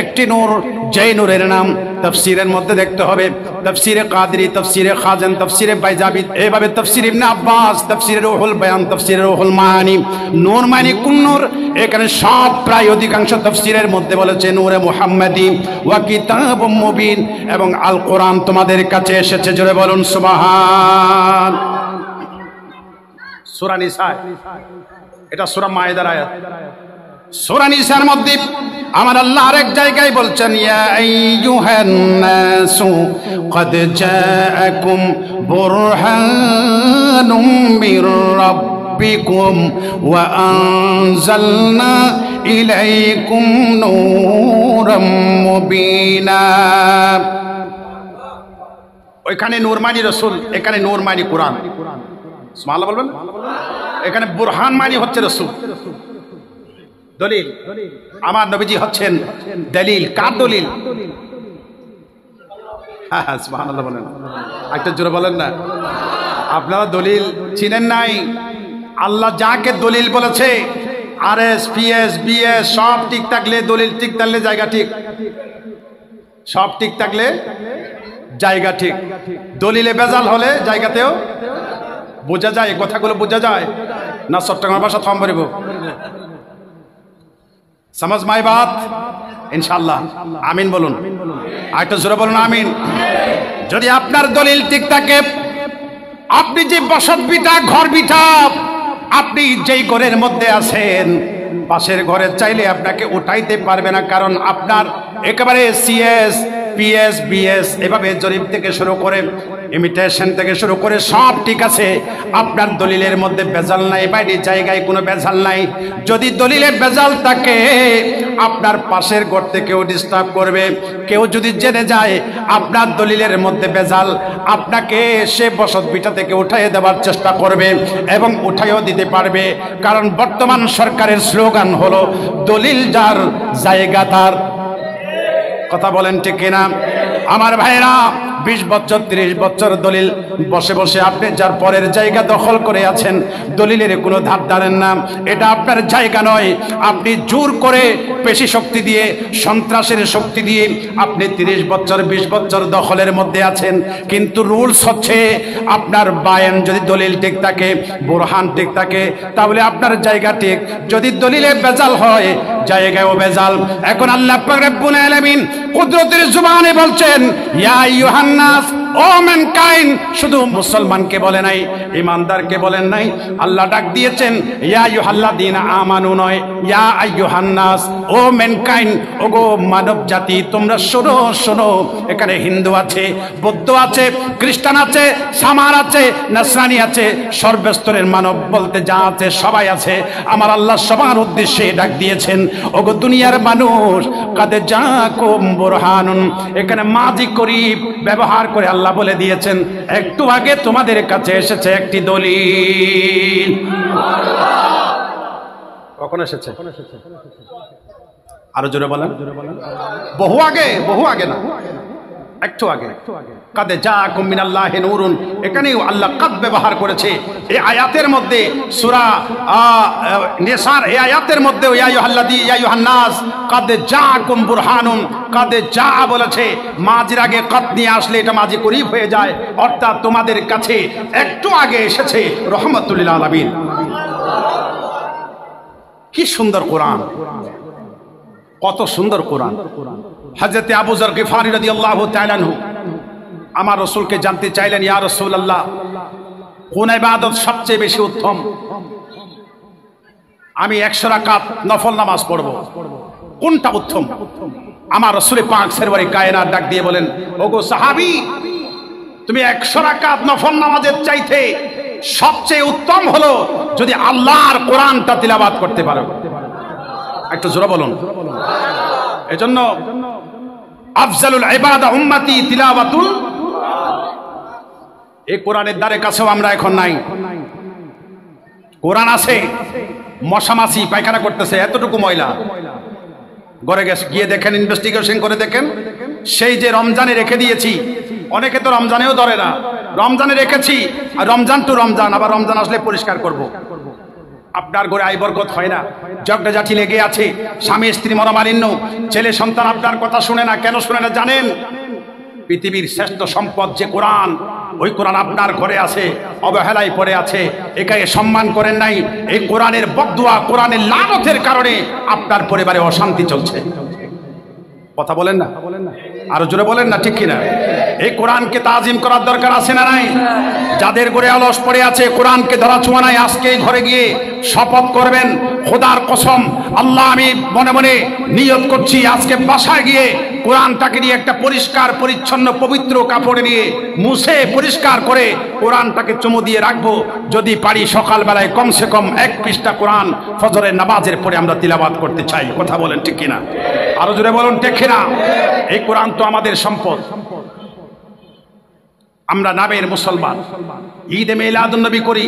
একটি নূর, যেই নূরের নাম তাফসীরের মধ্যে দেখতে হবে, তাফসীরে কাদরি, তাফসীরে খাজান, তাফসীরে বাইজাবি, এইভাবে তাফসীর ইবনে আব্বাস, তাফসীরে রুহুল বয়ান, তাফসীরে রুহুল মানি। নূর মানে কোন নূর? এখানে সব প্রায় অধিকাংশ তাফসীরের মধ্যে বলেছে নূরে মুহাম্মাদি ওয়া কিতাবুম মুবিন, এবং আল কোরআন তোমাদের কাছে এসেছে। জোরে বলুন সুবহান। সূরা নিসা, এটা সূরা মায়েদার আয়াত। সূরা নিসার মধ্যে আমার আল্লাহ আরেক জায়গায় বলছেন ইয়া আইয়ুহান নাসু ক্বাদ জাআকুম বুরহানুম মির রাব্বিকুম ওয়া আনজালনা ইলাইকুম নূরাম মুবিনা। ওইখানে নূর মানি রাসূল, এখানে নূর মানি কোরআন। সুবহানাল্লাহ বলবেন। এখানে বুরহান মানি হচ্ছে রাসূল, দলিল। আমার নবীজি হচ্ছেন দলিল। কার দলিল? সুবহানাল্লাহ বলেন, একটা জোরে বলেন না। আপনারা দলিল চিনেন নাই? আল্লাহ যাকে দলিল বলেছে, আরএস, পিএস, বিএস সব ঠিক থাকলে, দলিল ঠিক থাকলে জায়গা ঠিক, সব ঠিক থাকলে জায়গা ঠিক। দলিলে বেজাল হলে জায়গাতেও বোঝা যায়। কথাগুলো বোঝা যায় না? চট্টগ্রাম ভাষা থম পারিব, समझ माई बात? इंशाल्लाह आमीन बोलুন। আরেকটু জোরে বলুন আমিন। যদি আপনার দলিল ঠিক থাকে, আপনি যে বসত বিটা, ঘর বিটা, আপনি যেই ঘরের মধ্যে আছেন, পাশের ঘরে চাইলে আপনাকে উঠাইতে পারবে না, কারণ আপনার একেবারে সিএস, পিএস, বিএস এভাবে জরিপ থেকে শুরু করে, ইমিটেশন থেকে শুরু করে সব ঠিক আছে। আপনার দলিলের মধ্যে বেজাল নাই, বাইরে জায়গায় কোনো বেজাল নাই। যদি দলিলে বেজাল থাকে, আপনার পাশের ঘর থেকেও ডিস্টার্ব করবে। কেউ যদি জেনে যায় আপনার দলিলের মধ্যে বেজাল, আপনাকে সে বসত বিটা থেকে উঠাইয়ে দেওয়ার চেষ্টা করবে এবং উঠাইও দিতে পারবে। কারণ বর্তমান সরকারের স্লোগান হলো দলিল যার জায়গা তার। কথা বলেন ঠিক কিনা? আমার ভাইরা, 20 বছর 30 বছর দলিল বসে বসে আপনি যার পরের জায়গা দখল করে আছেন, দলিলের কোনো ধার ধারেন না। এটা আপনার জায়গা নয়। আপনি জোর করে পেশি শক্তি দিয়ে, সন্ত্রাসের শক্তি দিয়ে আপনি 30 বছর 20 বছর দখলের মধ্যে আছেন। কিন্তু রুলস হচ্ছে আপনার বায়ান যদি দলিল ঠিক থাকে, বুরহান ঠিক থাকে, তাহলে আপনার জায়গা ঠিক। যদি দলিলে বেজাল হয়, জায়গায়ও বেজাল। এখন আল্লাহ পাক রব্বুল আলামিন কুদরতের জবানে বলছেন ইয়া আইয়ুহান নাস, ও ম্যানকাইন্ড। শুধু মুসলমানকে বলে নাই, ইমানদারকে বলেন নাই। আল্লাহ ডাক দিয়েছেন ইয়া আইয়ুহাল্লাযীনা আমানু নয়, ইয়া আইয়ুহান নাস, ও ম্যানকাইন্ড, ওগো মানব জাতি, তোমরা শোনো শোনো। এখানে হিন্দু আছে, বৌদ্ধ আছে, খ্রিস্টান আছে, সামার আছে, নাসরানি আছে, সর্বস্তরের মানব বলতে যা আছে সবাই আছে। আমার আল্লাহ সবার উদ্দেশ্যে ডাক দিয়েছেন ওগো দুনিয়ার মানুষ, কাদে জাকুম বুরহানুন। এখানে মাজি করিব ব্যবহার করে আল্লাহ বলে দিয়েছেন একটু আগে তোমাদের কাছে এসেছে একটি দলিল। কখন এসেছে? আরো জোরে বলেন। বহু আগে, বহু আগে না, একটু আগে। কাদে জাকুম মিনাল্লাহি নূরুন, এখানেও আল্লাহ কাদ ব্যবহার করেছে। এই আয়াতের মধ্যে সূরা নিসার এই আয়াতের মধ্যে ইয়া আইয়ুহাল্লাযী ইয়া আইয়ুহান নাস কাদ জাকুম বুরহানুন, কাদে যা বলেছে মাজির আগে কাদ নিয়ে আসলে এটা মাজি করিব হয়ে যায়। অর্থাৎ তোমাদের কাছে একটু আগে এসেছে রাহমাতুল লিল আলামিন। কি সুন্দর কোরআন, কত সুন্দর কোরআন। হযরত আবু যর গিফারি রাদিয়াল্লাহু তাআলা আনহু আমার রাসূলকে জানতে চাইলেন, ইয়া রাসূলুল্লাহ, কোন ইবাদত সবচেয়ে বেশি উত্তম? আমি 100 রাকাত নফল নামাজ পড়ব, কোনটা উত্তম? আমার রাসূল পাক সরওয়ারে কায়নাত ডাক দিয়ে বলেন, ওগো সাহাবী, তুমি 100 রাকাত নফল নামাজের চাইতে সবচেয়ে উত্তম হলো যদি আল্লাহর কোরআনটা তিলাওয়াত করতে পারো। একটু জোরে বলুন। এজন্য আফজালুল ইবাদা উম্মতি তিলাওয়াতুল। এই কোরআনের দ্বারে কাছেও আমরা এখন নাই। কোরআন আছে, মশামাছি পায়খানা করতেছে, এতটুকু ময়লা। ঘরে গিয়ে দেখেন, ইনভেস্টিগেশন করে দেখেন, সেই যে রমজানে রেখে দিয়েছি, অনেকে তো রমজানেও ধরে না, রমজানে রেখেছি আর রমজান টু রমজান, আবার রমজান আসলে পরিষ্কার করব। আপনার ঘরে আয় বরকত হয় না, ঝগড়াঝাটি লেগে আছে, স্বামী স্ত্রী মনোমালিন্য, ছেলে সন্তান আপনার কথা শুনে না। কেন শুনে না জানেন? পৃথিবীর শ্রেষ্ঠ সম্পদ যে কোরআন, ওই কোরআন আপনার ঘরে আছে, অবহেলায় পড়ে আছে, একে সম্মান করেন নাই। এই কোরআনের বদদুয়া, কোরআনের লানতের কারণে আপনার পরিবারে অশান্তি চলছে। কথা বলেন না, আরো জোরে বলেন না, ঠিক কিনা? এই কোরআনকে তাজিম করার দরকার আছে না নাই? যাদের ঘরে অলস পড়ে আছে, কোরআনকে ধরা ছোঁয়া নাই, আজকে ঘরে গিয়ে শপথ করবেন, খোদার কসম, আল্লাহ আমি মনে মনে নিয়ত করছি, আজকে বাসায় গিয়ে কোরআনটাকে নিয়ে একটা পরিষ্কার পরিচ্ছন্ন পবিত্র কাপড়ে নিয়ে মুছে পরিষ্কার করে কোরআনটাকে চুমু দিয়ে রাখবো। যদি পারি সকালবেলায় কমসে কম 1 পৃষ্ঠা কোরআন ফজরের নামাজের পরে আমরা তিলাওয়াত করতে চাই। কথা বলেন ঠিক কিনা? আরো জোরে বলুন ঠিক কিনা? এই কোরআন তো আমাদের সম্পদ। আমরা নামের মুসলমান, ঈদে মিলাদুন নবী করি,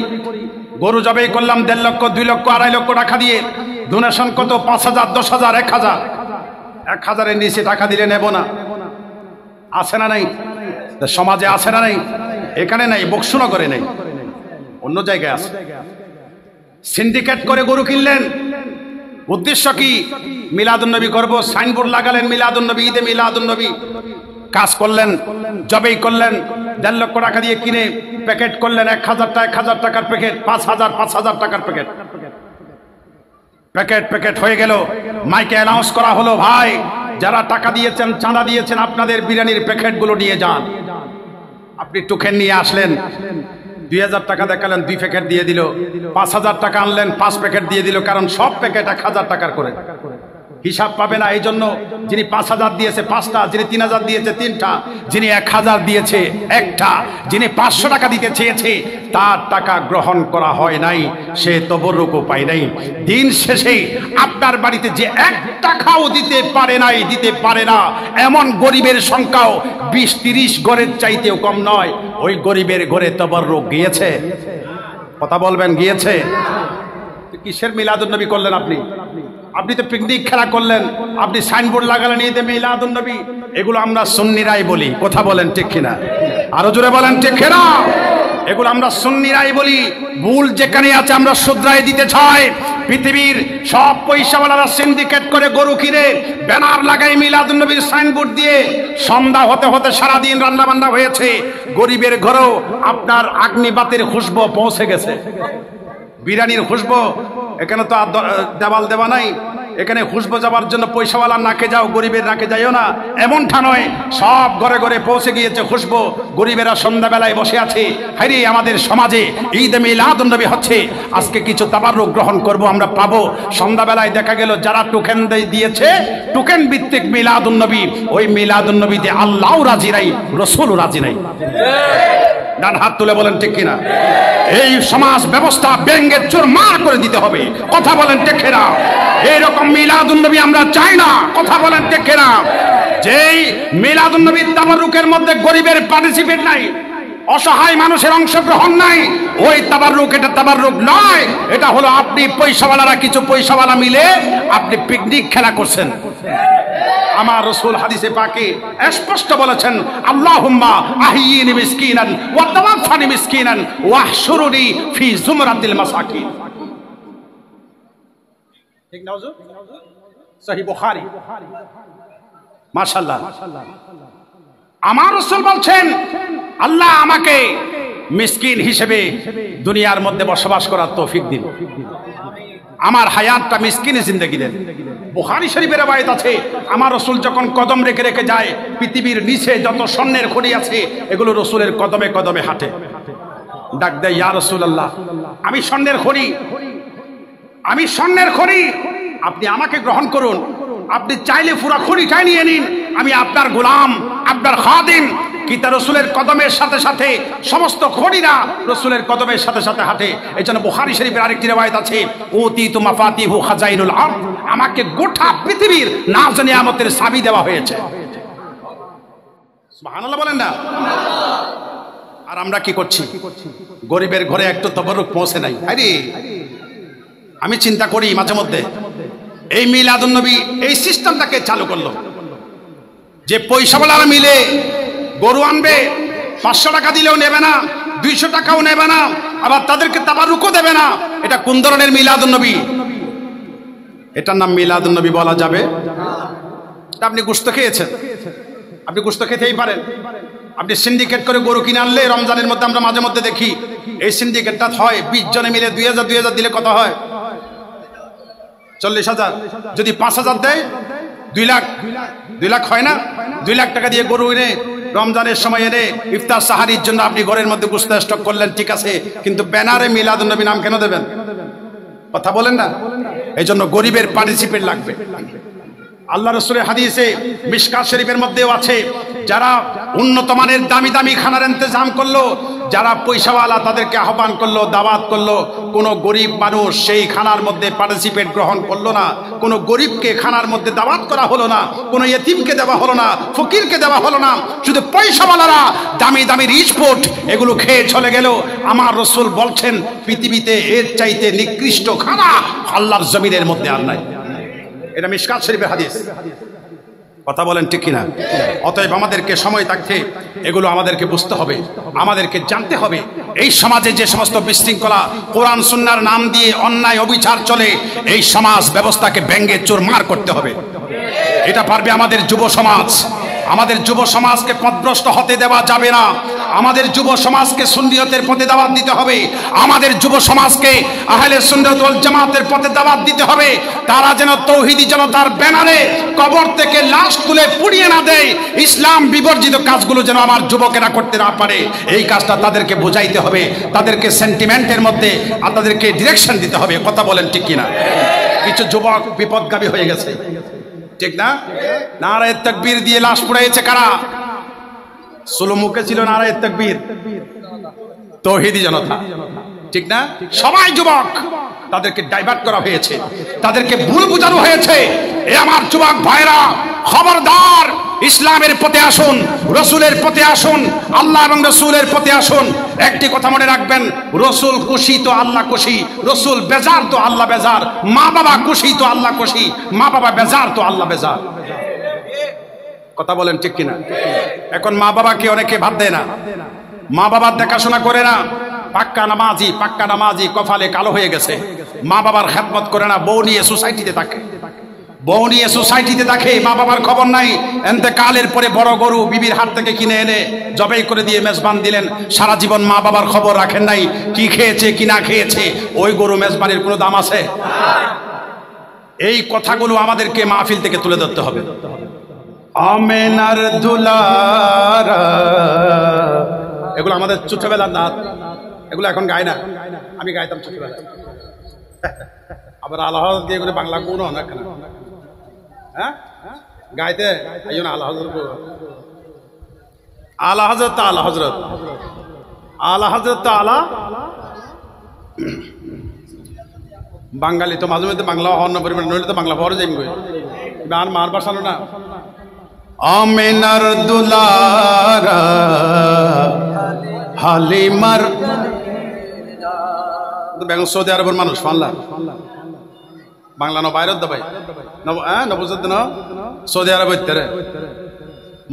গরু জবাই করলাম 1.5 লক্ষ 2 লক্ষ 2.5 লক্ষ টাকা দিয়ে। ডোনেশন কত? 5,000 10,000 1,000। 1,000-এর নিচে টাকা দিলে নেব না। আছে না নাই? সমাজে আছে না নাই? এখানে নাই, বক্সনগরে নেই, অন্য জায়গায় আছে। সিন্ডিকেট করে গরু কিনলেন, উদ্দেশ্য কি? মিলাদুন নবী করবো, সাইনবোর্ড লাগালেন মিলাদুন নবী, ঈদে মিলাদুন নবী। কাজ করলেন, জবাই করলেন, 1.5 লক্ষ টাকা দিয়ে কিনে প্যাকেট করলেন, 1,000 টাকার প্যাকেট, 5,000 টাকার প্যাকেট। প্যাকেট হয়ে গেল, মাইকে অ্যানাউন্স করা হলো, ভাই যারা টাকা দিয়েছেন, চাঁদা দিয়েছেন, আপনাদের বিরিয়ানির প্যাকেটগুলো নিয়ে যান। আপনি টোকেন নিয়ে আসলেন, 2,000 টাকা দেখালেন, 2 প্যাকেট দিয়ে দিল। 5,000 টাকা আনলেন, 5 প্যাকেট দিয়ে দিল, কারণ সব প্যাকেট 1,000 টাকার করে। হিসাব পাবে না, এই জন্য যিনি 5,000 দিয়েছে 5টা, যিনি 3,000 দিয়েছে 3টা, যিনি 1,000 দিয়েছে 1টা, যিনি 500 টাকা দিতে চেয়েছে তার টাকা গ্রহণ করা হয় নাই, সে তবরুকও পায় নাই। দিন শেষে আপনার বাড়িতে যে 1 টাকাও দিতে পারে না, এমন গরিবের সংখ্যাও 20-30 ঘরের চাইতেও কম নয়। ওই গরিবের ঘরে তবরুক গিয়েছে? কথা বলবেন, গিয়েছে? কিসের মিলাদুন নবী করলেন আপনি? আপনি তো পিকনিক খেলা করলেন, আপনি সাইনবোর্ড লাগালেন ঈদে মিলাদুন নবী। এগুলো আমরা সুন্নিরাই বলি। কথা বলেন ঠিক কিনা? আরো জোরে বলেন ঠিক কিনা? এগুলো আমরা সুন্নিরাই বলি। ভুল যেখানে আছে আমরা শুধরাই দিতে চাই। পৃথিবীর সব পয়সাওয়ালারা সিন্ডিকেট করে গরু কিনে ব্যানার লাগাই মিলাদুন নবীর সাইনবোর্ড দিয়ে, সন্ধ্যা হতে হতে সারাদিন রান্না বান্না হয়েছে, গরিবের ঘরেও আপনার আগ্নিবাতির খুশবু পৌঁছে গেছে, বিরিয়ানির খুশবু। এখানে তো আর দেওয়াল দেওয়া নাই, এখানে খুশবু যাবার জন্য পয়সাওয়ালার নাকে যাও, গরিবের নাকে যাইও না, এমনটা নয়। সব ঘরে ঘরে পৌঁছে গিয়েছে খুশবু, গরিবেরা সন্ধ্যাবেলায় বসে আছে। হাইরে, আমাদের সমাজে ঈদে মিলাদুন নবী হচ্ছে, আজকে কিছু তাবাররুক গ্রহণ করব, আমরা পাবো। সন্ধ্যাবেলায় দেখা গেল যারা টোকেন দিয়েছে, টোকেন ভিত্তিক মিলাদুন নবী, ওই মিলাদুন নবীতে আল্লাহও রাজি নাই, রাসূলও রাজি নাই। ডান হাত তুলে বলেন ঠিক কিনা? এই সমাজ ব্যবস্থা ভেঙে চুরমার করে দিতে হবে। কথা বলেন ঠিক কিনা? এইরকম মিলাদুন নবী আমরা চাই না। কথা বলেন ঠিক কিনা? যেই মিলাদুন নবীর তাবাররুকের মধ্যে গরিবের পার্টিসিপেট নাই, অসহায় মানুষের অংশগ্রহণ নাই, ওই তাবাররুক এটা তাবাররুক নয়। এটা হলো আপনি পয়সাওয়ালারা, কিছু পয়সাওয়ালা মিলে আপনি পিকনিক খেলা করছেন। আমার রাসূল হাদিসে পাকে স্পষ্ট বলেছেন, আল্লাহুম্মা আহিয়িনি মিসকিনান ওয়া তাওয়াফানি মিসকিনান ওয়াহশুরুনি ফি জুমরাতিল মাসাকিন। ঠিক না হুজুর? সহিহ বুখারী। মাশাআল্লাহ। আমার রাসূল বলছেন, আল্লাহ আমাকে মিসকিন হিসেবে দুনিয়ার মধ্যে বসবাস করার তৌফিক দিন, আমার হায়াতটা মিসকিনের জিন্দেগি দেন। বুখারী শরীফের রওয়ায়াত আছে, আমার রাসূল যখন কদম রেখে রেখে যায়, পৃথিবীর নিচে যত স্বর্ণের খনি আছে এগুলো রাসূলের কদমে কদমে হাঁটে। ডাক দেয়, ইয়া রাসূলুল্লাহ, আমি স্বর্ণের খনি, আপনি আমাকে গ্রহণ করুন। আপনি চাইলে পুরো খনিটাই নিয়ে নিন, আমি আপনার গোলাম, আপনার খাদিম। কিতা রাসূলের কদমের সাথে সাথে সমস্ত খনিরা রাসূলের কদমের সাথে সাথে হাঁটে। এই জন্য বুখারী শরীফের আরেকটি রওয়ায়াত আছে, উতিতু মাফাতিহু খাজাইনুল আরদ, আমাকে গোটা পৃথিবীর নাজ নিয়ামতের চাবি দেওয়া হয়েছে। সুবহানাল্লাহ বলেন না? আর আমরা কি করছি? গরিবের ঘরে একটু তবরুক পৌঁছে নাই। আরে আমি চিন্তা করি মাঝে মধ্যে, এই মিলাদুন নবী এই সিস্টেমটাকে চালু করলো যে পয়সাওয়ালারা মিলে গরু আনবে, 500 টাকা দিলেও নেবে না, 200 টাকাও নেবে না, আবার তাদেরকে তাবারুকও দেবে না। এটা কোন ধরনের মিলাদুন নবী? এটার নাম মিলাদুন নবী বলা যাবে? আপনি গোশত খেয়েছেন, আপনি গোশত খেতেই পারেন। আপনি সিন্ডিকেট করে গরু কিনে আনলে রমজানের মধ্যে আমরা মাঝে মধ্যে দেখি এই সিন্ডিকেটটা হয় 20 জনে মিলে 2000 দিলে কত হয়? 40,000। যদি 5,000 দেয় 2 লাখ, 2 লাখ হয় না? 2 লাখ টাকা দিয়ে গরু এনে রমজানের সময় এনে ইফতার সাহারির জন্য আপনি ঘরের মধ্যে গোশত স্টক করলেন, ঠিক আছে, কিন্তু ব্যানারে মিলাদুন নবী নাম কেন দেবেন? কথা বলেন না? এই জন্য গরিবের পার্টিসিপেট লাগবে। আল্লাহ রাসূলের হাদিসে মিশকাত শরীফের মধ্যেও আছে, যারা উন্নত মানের দামি দামি খানার ইন্তজাম করলো, যারা পয়সাওয়ালা তাদেরকে আহ্বান করলো, দাওয়াত করলো, কোনো গরিব মানুষ সেই খানার মধ্যে পার্টিসিপেট গ্রহণ করলো না, কোনো গরিবকে খানার মধ্যে দাওয়াত করা হলো না, কোনো ইয়েতিমকে দেওয়া হলো না, ফকিরকে দেওয়া হলো না, শুধু পয়সাওয়ালারা দামি দামি রিচ ফুড এগুলো খেয়ে চলে গেল। আমার রাসূল বলছেন পৃথিবীতে এর চাইতে নিকৃষ্ট খানা আল্লাহর জমিনের মধ্যে আর নাই। এটা মিশকাত শরীফের হাদিস। কথা বলেন ঠিক কিনা? অতএব আমাদেরকে সময় থাকতে এগুলো আমাদেরকে বুঝতে হবে, আমাদেরকে জানতে হবে। এই সমাজে যে সমস্ত বিশৃঙ্খলা কোরআন সুন্নাহর নাম দিয়ে অন্যায় অবিচার চলে, এই সমাজ ব্যবস্থাকে ভেঙে চুরমার করতে হবে। এটা পারবে আমাদের যুব সমাজ। আমাদের যুব সমাজকে পথভ্রষ্ট হতে দেওয়া যাবে না। আমাদের যুব সমাজকে সুন্নিয়তের পথে দাওয়াত দিতে হবে। আমাদের যুব সমাজকে আহলে সুন্নাত ওয়াল জামাতের পথে দাওয়াত দিতে হবে। তারা যেন তৌহিদি জনতার ব্যানারে কবর থেকে লাশ তুলে পুড়িয়ে না দেয়। ইসলাম বিবর্জিত কাজগুলো যেন আমার যুবকেরা করতে না পারে, এই কাজটা তাদেরকে বোঝাইতে হবে, তাদেরকে সেন্টিমেন্টের মধ্যে আর তাদেরকে ডিরেকশন দিতে হবে। কথা বলেন ঠিক কিনা? কিছু যুবক বিপদগামী হয়ে গেছে, ঠিক না? নারায়ে তাকবীর দিয়ে লাশ পুড়াইছে কারা? সুলুমুখে ছিল নারায়ে তাকবীর, তৌহিদি জনতা, ঠিক না? সবাই যুবক, তাদেরকে ডাইভার্ট করা হয়েছে, তাদেরকে ভুল বোঝানো হয়েছে। এ আমার যুবক ভাইরা, খবরদার, ইসলামের পথে আসুন, রসুলের পথে আসুন, আল্লাহ এবং রসুলের পথে আসুন। একটি কথা মনে রাখবেন, রসুল খুশি তো আল্লাহ খুশি, রসুল বেজার তো আল্লাহ বেজার, মা বাবা খুশি তো আল্লাহ খুশি, মা বাবা বেজার তো আল্লাহ বেজার। কথা বলেন ঠিক কিনা? এখন মা বাবাকে অনেকে ভাত দেয় না, মা বাবার দেখাশোনা করে না, পাক্কা নামাজি কপালে কালো হয়ে গেছে, মা বাবার খেদমত করে না, বউ নিয়ে সোসাইটিতে থাকে, মা বাবার খবর নাই। এতেকালের পরে বড় গরু বিবির হাত থেকে কিনে এনে জবাই করে দিয়ে মেজবান দিলেন, সারা জীবন মা বাবার খবর রাখেন নাই, কি খেয়েছে কি না খেয়েছে। ওই গরু মেজবানির কোনো দাম আছে? এই কথাগুলো আমাদেরকে মাহফিল থেকে তুলে ধরতে হবে। আমেনার দুলারা, এগুলো আমাদের ছোটবেলার নাচ, এগুলো এখন গায় না, আমি গাইতাম ছোটবেলায়। আবার আল্লাহ দিয়ে করে বাংলা গুণ না কেন? হ্যাঁ, গাইতে আইও না। আল্লাহ হযরত, আলা হযরত, আলা হযরত, আলা হযরত, আলা। বাঙালি তো মাঝে মধ্যে বাংলা হওয়ার না পরিমাণ, নইলে তো বাংলা পরে যাইম গই, আর মার বাসানো না। আমেনার দুলারা হালিমার, বেগম সৌদি আরবের মানুষ, বাংলা বাংলা ন বাইরের দাবাই নবুজুদ্দ ন সৌদি আরব হইতে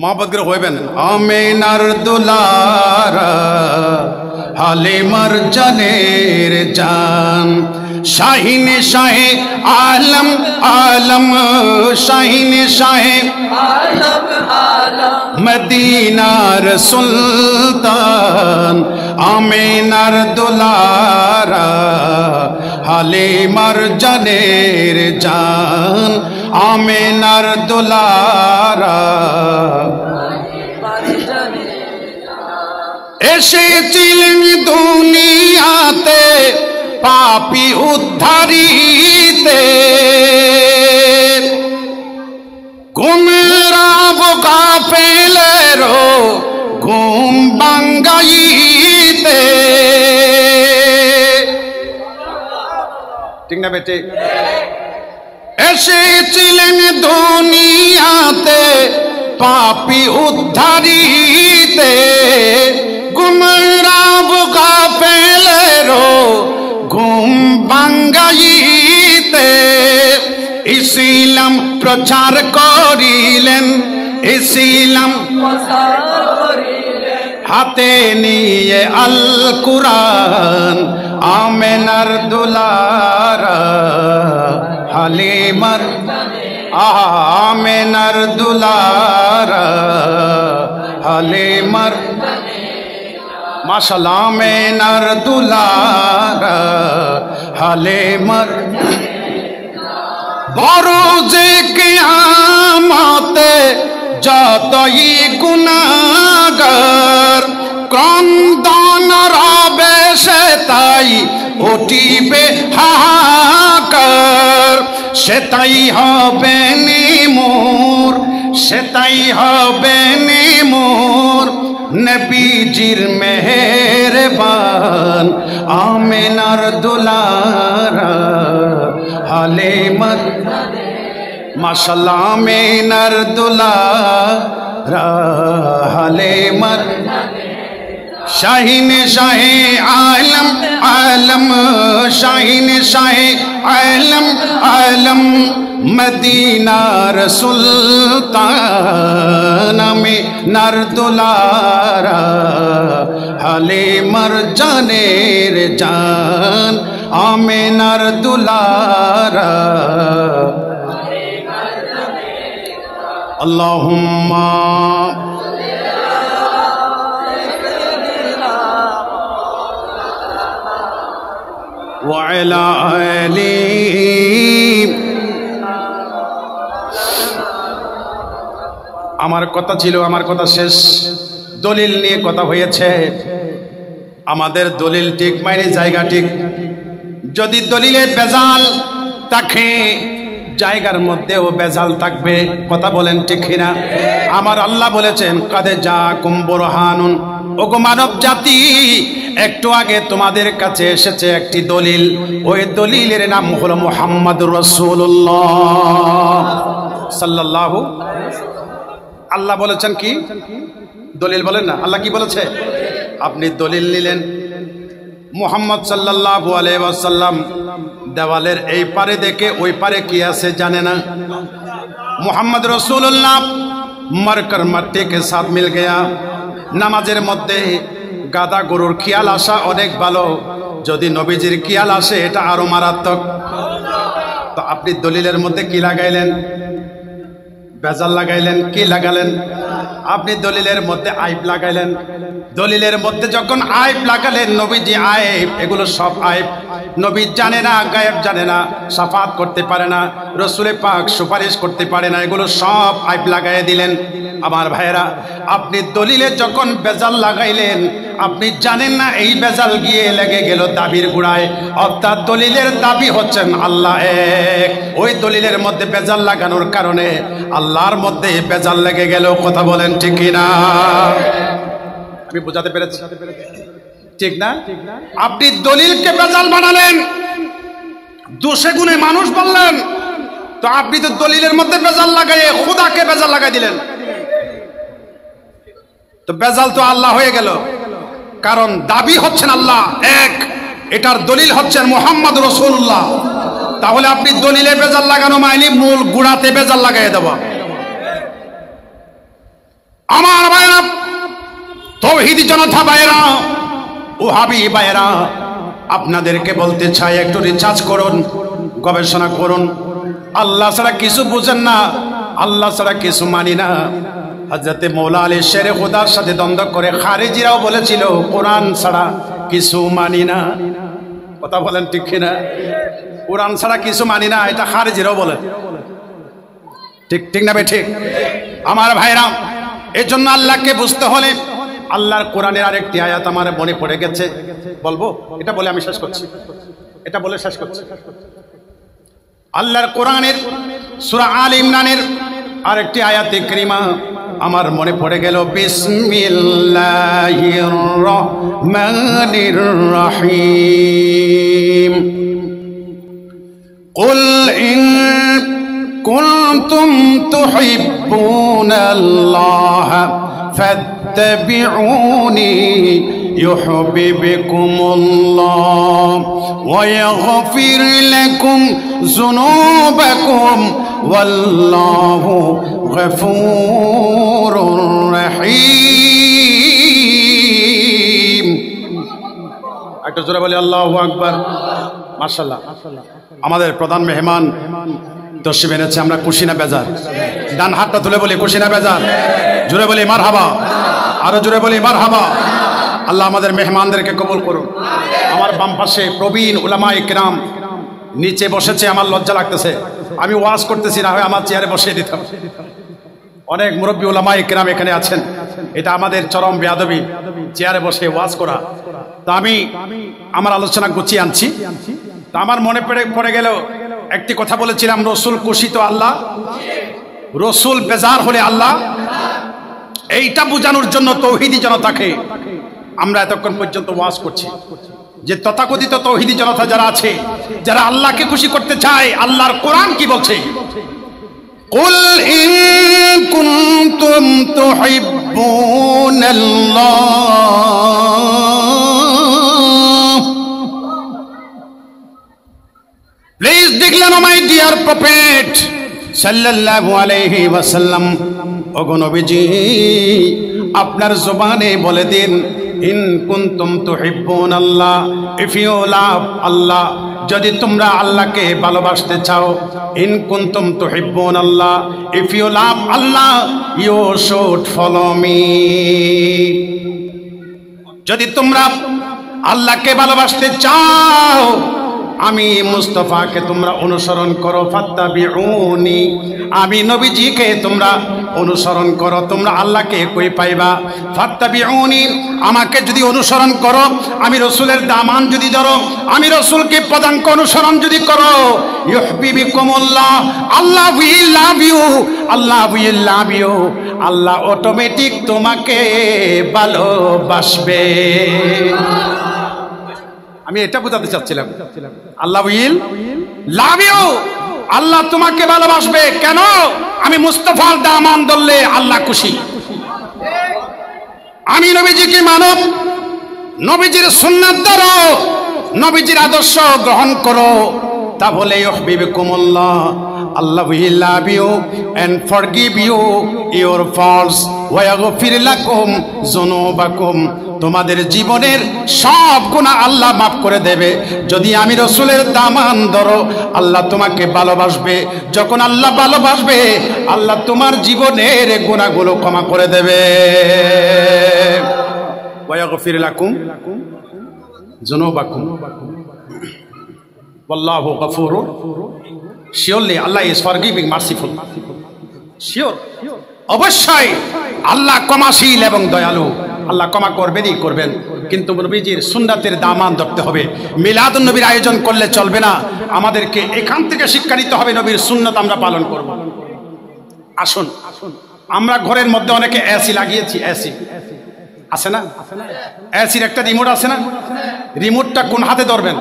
মহব্বত করে হইবেন। আমেনার দুলারা হালিমার জানের জান, শাহিনে শাহে আলম আলম, শাহিনে শাহে আলম আলম, মদিনার সুলতান, আমেনার দুলারা হালিমার জানের জান, আমেনার দুলারা এসেছিলেন দুনিয়াতে পাপী উদ্ধারিতে, গুমরাহ কাফেলেরও ঘুম ভাঙাইতে। ঠিক না বেটে? এসেছিলেন দুনিয়াতে পাপী উদ্ধারিতে গুমরাব গাফেলেরো ঘুম ভাঙ্গাইতে ইসলাম প্রচার করিলেন, ইসলাম হাতে নিয়ে আল কুরআন আমেনার দুলারা হালিমার আমেনার দুলারা হালিমার মাশাআল্লাহ আমেনার দুলারা হালিমার বরজে কিয়ামতে যতই গুনাহগার ক্রন্দন রবে সে তাই উঠিবে হাহাকার, সে তাই হবে নিমূর, সে তাই হবে নিমূর নবীজির মেহেরবান আমেনার দুলারা হালিমার মাশাআল্লাহ আমেনার দুলারা হালিমার শাহিন শাহে আলম আলম শাহিন শাহে আলম আলম মদিনার সুলতান আমেনার দুলারা হালিমার জানের জান আমেনার দুলারা আল্লাহুম্মা ওয়া আলা আলি। আমার কথা ছিল, আমার কথা শেষ। দলিল নিয়ে কথা হয়েছে, আমাদের দলিল ঠিক মানে জায়গা ঠিক। যদি দলিলে বেজাল থাকে জায়গার মধ্যেও বেজাল থাকবে, কথা বলেন ঠিক কিনা? আমার আল্লাহ বলেছেন কাদে জাকুম বুরহানুন, ওগো মানব জাতি একটু আগে তোমাদের কাছে এসেছে একটি দলিল, ওই দলিলের নাম হলো মুহাম্মাদুর রাসূলুল্লাহ সাল্লাল্লাহু। আল্লাহ বলেছেন কি? দলিল বলেন না, আল্লাহ কি বলেছে? আপনি দলিল নিলেন মুহাম্মদ সাল্লাল্লাহু আলাইহি ওয়াসাল্লাম দেওয়ালের এই পারে দেখে ওই পারে কি আছে জানে না। মুহাম্মদ রাসূলুল্লাহ মরকর মাটি কে সাথ মিল গয়া। নামাজের মধ্যে গাদা গরুর খেয়াল আসা অনেক ভালো, যদি নবীজির খেয়াল আসে এটা আরো মারাত্মক। তো আপনি দলিলের মধ্যে কি লাগাইলেন? বেজাল লাগাইলেন। কি লাগালেন? আপনি দলিলের মধ্যে আইব লাগাইলেন। দলিলের মধ্যে যখন আইব লাগালেন, নবীজি আইব, এগুলো সব আইব। নবী জানে না, গায়েব জানে না, শাফাত করতে পারে না, রসুলে পাক সুপারিশ করতে পারে না, এগুলো সব আইব লাগাই দিলেন। আমার ভাইয়েরা, আপনি দলিলে যখন বেজাল লাগাইলেন, আপনি জানেন না এই বেজাল গিয়ে লেগে গেল দাবির গুড়ায়। অর্থাৎ দলিলের দাবি হচ্ছেন আল্লাহ এক, ওই দলিলের মধ্যে বেজাল লাগানোর কারণে আল্লাহর মধ্যে বেজাল লেগে গেল। কথা বলেন ঠিক কিনা? আমি বোঝাতে পেরেছি? ঠিক না? আপনি দলিলকে বেজাল বানালেন, দোষে গুণে মানুষ বললেন, তো আপনি তো দলিলের মধ্যে বেজাল লাগাইয়ে খোদাকে বেজাল লাগাই দিলেন। তো বেজাল তো আল্লাহ হয়ে গেল, কারণ দাবি হচ্ছেন আল্লাহ এক, এটার দলিল হচ্ছেন মুহাম্মদ রাসূলুল্লাহ। তাহলে আপনি দলিলে বেজাল লাগানো মাইনি, মূল গুড়াতে বেজাল লাগাই দেব। আমার ভাইরা, তৌহিদি জনতা ভাইরা, ওহাবি ভাইরা, আপনাদেরকে বলতে চাই একটু রিসার্চ করুন, গবেষণা করুন। আল্লাহ ছাড়া কিছু বুঝেন না, আল্লাহ ছাড়া কিছু মানি না। হযরতে মৌলা আলী শেরে খুদার সাথে দ্বন্দ্ব করে খারিজিরাও বলেছিল কোরআন ছাড়া কিছু মানি না। কথা বলেন ঠিক কিনা? কোরআন ছাড়া কিছু মানি না, এটা খারিজিরাও বলে। ঠিক ঠিক না ভাই? ঠিক। আমার ভাইরা, এই জন্য আল্লাহকে বুঝতে হলে আল্লাহর কোরআনের আরেকটি আয়াত আমার মনে পড়ে গেছে, বলবো? এটা বলে আমি শেষ করছি, এটা বলে শেষ করছি। আল্লাহর কোরআনের সূরা আল ইমরানের আরেকটি আয়াতে কারিমা আমার মনে পড়ে গেল। বিসমিল্লাহির রহমানির রহিম। কুল ইন কুনতুম তুহিব্বুনাল্লাহ ফাত্তাবিউনি ইউহিব্বুকুমুল্লাহ ওয়া ইয়াগফির লাকুম যুনুবাকুম ওয়াল্লাহু গফুরুর রহিম। একটা জোরে বলি আল্লাহু আকবার। মাশাআল্লাহ, আমাদের প্রধান মেহমান তশরিফ এনেছে, আমরা খুশি না বেজার? ডান হাতটা তুলে বলি খুশি না বেজার? জোরে বলি মারহাবা, আরো জোরে বলি মারহাবা। আল্লাহ আমাদের মেহমানদেরকে কবুল করুন। আমার বাম পাশে প্রবীণ উলামায়ে কেরাম নিচে বসেছে, আমার লজ্জা লাগতেছে, আমি ওয়াজ করতেছি, না হয় আমার চেয়ারে বসিয়ে দিতাম। অনেক মুরব্বী উলামায়ে কেরাম এখানে আছেন, এটা আমাদের চরম বেয়াদবি চেয়ারে বসে ওয়াজ করা। তা আমি আমার আলোচনা গুছিয়ে আনছি। তা আমার মনে পড়ে গেল একটি কথা বলেছিলাম, রসুল খুশি তো আল্লাহ, রসুল বেজার হলে আল্লাহ। এইটা বোঝানোর জন্য তৌহিদি জনতাকে আমরা এতক্ষণ পর্যন্ত ওয়াজ করছি, যে তথাকথিত তৌহিদি জনতা যারা আছে, যারা আল্লাহকে খুশি করতে চায়, আল্লাহর কোরআন কি বলছে? কুল ইন কুনতুম তুহিব্বুনাল্লাহ, please declare, oh my dear prophet sallallahu alayhi wasallam, ওগো নবীজি আপনার জবানে বলে দিন, ইন কুনতুম তুহিব্বুনাল্লাহ, ইফ ইউ লাভ আল্লাহ, যদি তোমরা আল্লাহকে ভালোবাসতে চাও, ইন কুনতুম তুহিব্বুনাল্লাহ, if you love Allah, you should follow me. যদি তোমরা আল্লাহকে ভালোবাসতে চাও, আমি মুস্তাফাকে তোমরা অনুসরণ করো, ফাত্তাবিউনি, আমি নবীজিকে তোমরা অনুসরণ করো, তোমরা আল্লাহকে কই পাইবা? ফাত্তাবিউনি, আমাকে যদি অনুসরণ করো, আমি রসুলের দামান যদি ধরো, আমি রসুলকে পদাঙ্ক অনুসরণ যদি করো, ইউহিব্বুকুমুল্লাহ, Allah will love you, Allah will love you, Allah automatic তোমাকে ভালোবাসবে। আমি এটা বোঝাতে চাচ্ছিলাম, আল্লাহ উইল লাভ ইউ, আল্লাহ তোমাকে ভালোবাসবে। কেন? আমি মুস্তাফার দামান ধরলে আল্লাহ খুশি। আমি নবীজিকে মানব, নবীজির সুন্নাত ধরো, নবীজির আদর্শ গ্রহণ করো, তাহলে ইউহিব্বুকুমুল্লাহ, Allah will love you and forgive you your faults ওয়া ইয়াগফির লাকুম যুনুবাকুম, তোমাদের জীবনের সব গুনাহ আল্লাহ মাফ করে দেবে। যদি আমি রসুলের দামান ধরো, আল্লাহ তোমাকে ভালোবাসবে। যখন আল্লাহ ভালোবাসবে, আল্লাহ তোমার জীবনের গুনাহগুলো ক্ষমা করে দেবে। ওয়া ইয়াগফির লাকুম যুনুবাকুম ওয়াল্লাহু গফুরুর, surely Allah is forgiving, merciful, sure, অবশ্যই আল্লাহ ক্ষমাশীল এবং দয়ালু। আল্লাহ ক্ষমা করবেনই করবেন, কিন্তু নবীজির সুন্নাতের দামান ধরতে হবে। মিলাদুন নবীর আয়োজন করলে চলবে না, আমাদেরকে এখান থেকে শিক্ষা নিতে হবে, নবীর সুন্নাত আমরা পালন করব। আসুন, আমরা ঘরের মধ্যে অনেকে এসি লাগিয়েছি, এসি আছে না? এসির একটা রিমোট আছে না? রিমোটটা কোন হাতে ধরবেন?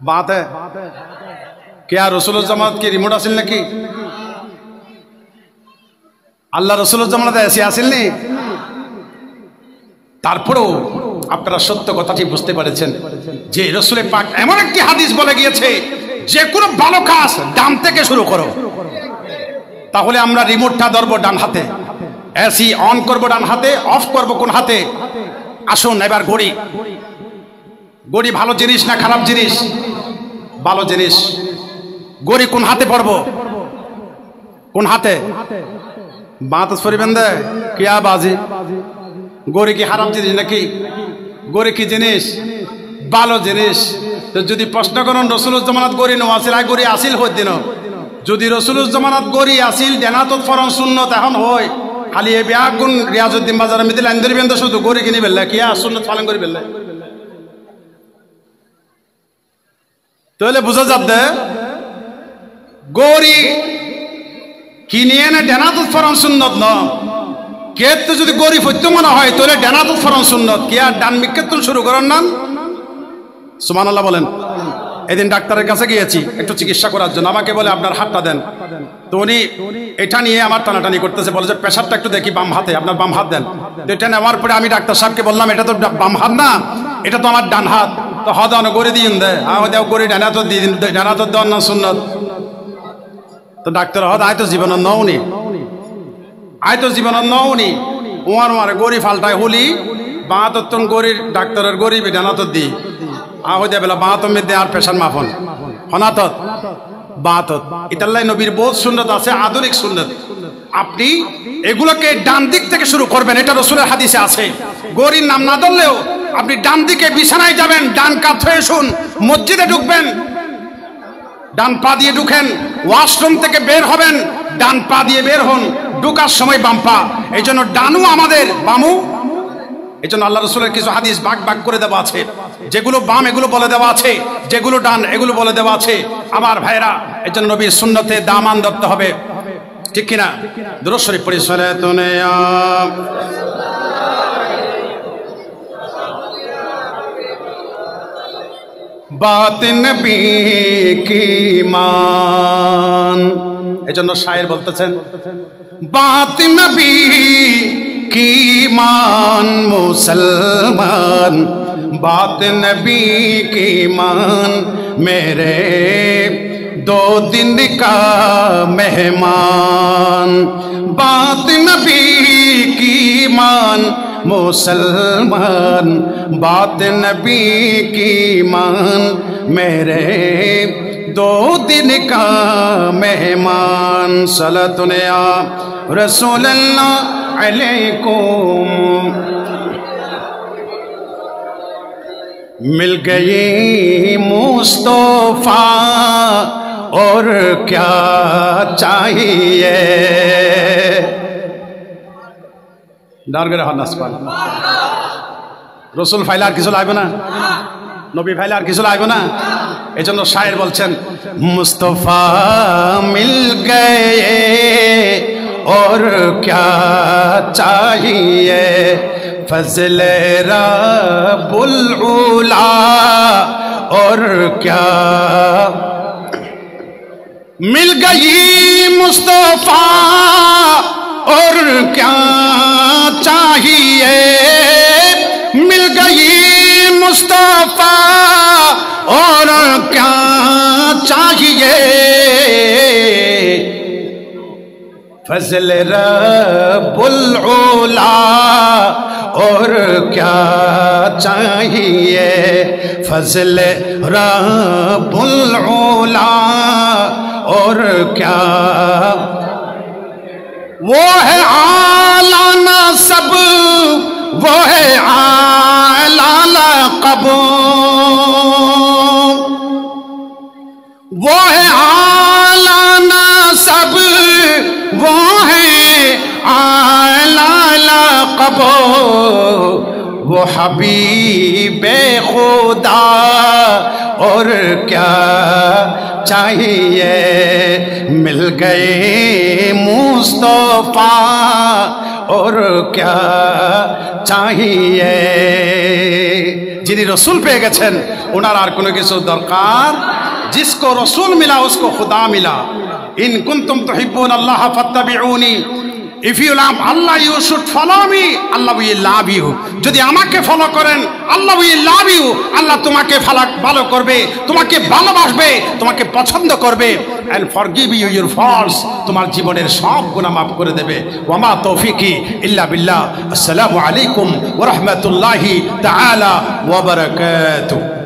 বাতে কে? আর রসুলের জামাত কি রিমোট আসেন নাকি? আল্লাহ রসুলের জামানাতে এসি আসেননি। তারপরেও আপনারা সত্য কথাটি বুঝতে পারেছেন যে রসুলের পাক এমন একটি হাদিস বলে গিয়েছে, যে কোনো ভালো কাজ ডান থেকে শুরু করো। তাহলে আমরা রিমোটটা ধরবো ডান হাতে, এসি অন করবো ডান হাতে, অফ করবো কোন হাতে? আসুন এবার ঘড়ি, ঘড়ি ভালো জিনিস না খারাপ জিনিস? ভালো জিনিস। ঘড়ি কোন হাতে পড়বো? কোন হাতে? বাত ফরিবেন দে কিয়া বাজি। ঘড়ি কি খারাপ জিনিস নাকি? ঘড়ি কি জিনিস? ভালো জিনিস। তো যদি প্রশ্ন করেন রসুলের জামানাত গড়ি নো আসিল, আই গড়ি আসিল হই দিন, যদি রসুলের জামানাত গড়ি আসিল দেনাত ফরন সুন্নত এখন হয়, খালি এ বিয়া গুণ রিয়াজউদ্দিন বাজারে মিদিল আইন্দরি বেন্দ শুধু গড়ি কিনি বেললে কিয়া সুন্নত পালন করি বেললে, তাহলে বুঝা যাবে গড়ি কিনিয়ে না দেনাত ফরন সুন্নত ন। কেতে যদি গড়ি ফত্য মনে হয় তাহলে দেনাত ফরন সুন্নত, কিয়া ডান মিকে তুল শুরু করেন না। সুবহানাল্লাহ বলেন। এদিন ডাক্তারের কাছে গিয়েছি একটু চিকিৎসা করার জন্য, আমাকে বলে আপনার হাতটা দেন। তো উনি এটা নিয়ে আমার টানাটানি করতেছে, বলে যে প্রেশারটা একটু দেখি বাম হাতে, আপনার বাম হাত দেন। তো এটা নেওয়ার পরে আমি ডাক্তার সাহেবকে বললাম এটা তো বাম হাত না, এটা তো আমার ডান হাত। তো হদ করে দিন দে দেও করে ডানা তো দিন, ডানা তো দেওয়ার না সুন্নত। তো ডাক্তার হদ আয় তো জীবন নওনি, আয় তো জীবন নওনি, ওয়ার মারে গড়ি ফাল্টায় হলি বাহাত্তর গড়ির ডাক্তারের গরিব ডানা তো দি আহ দে বেলা বাহাত্তর মধ্যে আর পেশার মাফন হনাতত বাহাত্তর। ইতাল্লাই নবীর বহুত সুন্নত আছে, আধুনিক সুন্নত। আপনি এগুলোকে ডান দিক থেকে শুরু করবেন, এটা রাসূলের হাদিসে আছে। গরির নাম না ধরলেও আপনি ডান দিকে বিছানায় যাবেন, ডান কাত হয়ে শুন, মসজিদে ঢুকবেন ডান পা দিয়ে ঢুকেন, ওয়াশরুম থেকে বের হবেন ডান পা দিয়ে বের হন, ঢুকার সময় বাম পা। এই জন্য ডানু আমাদের বামু, এই জন্য আল্লাহ রসুলের কিছু হাদিস ভাগ ভাগ করে দেওয়া আছে, যেগুলো বাম এগুলো বলে দেওয়া আছে, যেগুলো ডান এগুলো বলে দেওয়া আছে। আমার ভাইরা, এই জন্য নবীর সুন্নতে দামান ধরতে হবে, ঠিক কিনা? দুরূদ শরীফ পড়ি সালাতুন ইয়া বাত নবী কি মান। এই জন্য শায়ের বলতেছেন বাত নবী की मान मुसलमान, बात नबी की मान मेरे 2 दिन का मेहमान। बात नबी की मान मुसलमान, बात नबी की मान मेरे 2 दिन का मेहमान। सलातुन या रसूल अल्लाह अलैकुम। मिल गई मुस्तफा और क्या चाहिए। ডার করে হনাস পাল রসুল ফাইলে আর কিছু লাগবে না, নবী ফাইলে আর কিছু লাগবে না। এই জন্য শায়ের বলছেন মুস্তফা মিল গয়ে और क्या चाहिए, फजल रब्बुल उला और क्या। मिल गई मुस्तफा और क्या चाहिए, मिल गई मुस्तफा और क्या चाहिए, फजल रब्बुल उला और क्या चाहिए, फजल रब्बुल उला और क्या। वो है आला नसब, वो है आला लक़ब, वो है आला नसब, वो है आला लक़ब, वो हबीबे खुदा और क्या चाहिए। मिल गए मुस्तफा और क्या चाहिए। যিনি রসুল পেয়ে গেছেন ওনার আর কোনো কিছু দরকার। जिसको रसूल मिला उसको खुदा मिला। इन कुंतुम तुहिब्बून अल्लाह फत्तबिऊनी, if you love Allah you should follow me, Allah will love you। যদি আমাকে ফলো করেন Allah will love you, আল্লাহ তোমাকে ভালো করবে, তোমাকে ভালোবাসবে, তোমাকে পছন্দ করবে, and forgive you your faults, তোমার জীবনের সব গুনাহ মাফ করে দেবে। ওয়া মা তৌফিকি ইল্লা বিল্লাহ। আসসালামু আলাইকুম ওয়া রাহমাতুল্লাহি তাআলা ওয়া বারাকাতুহু।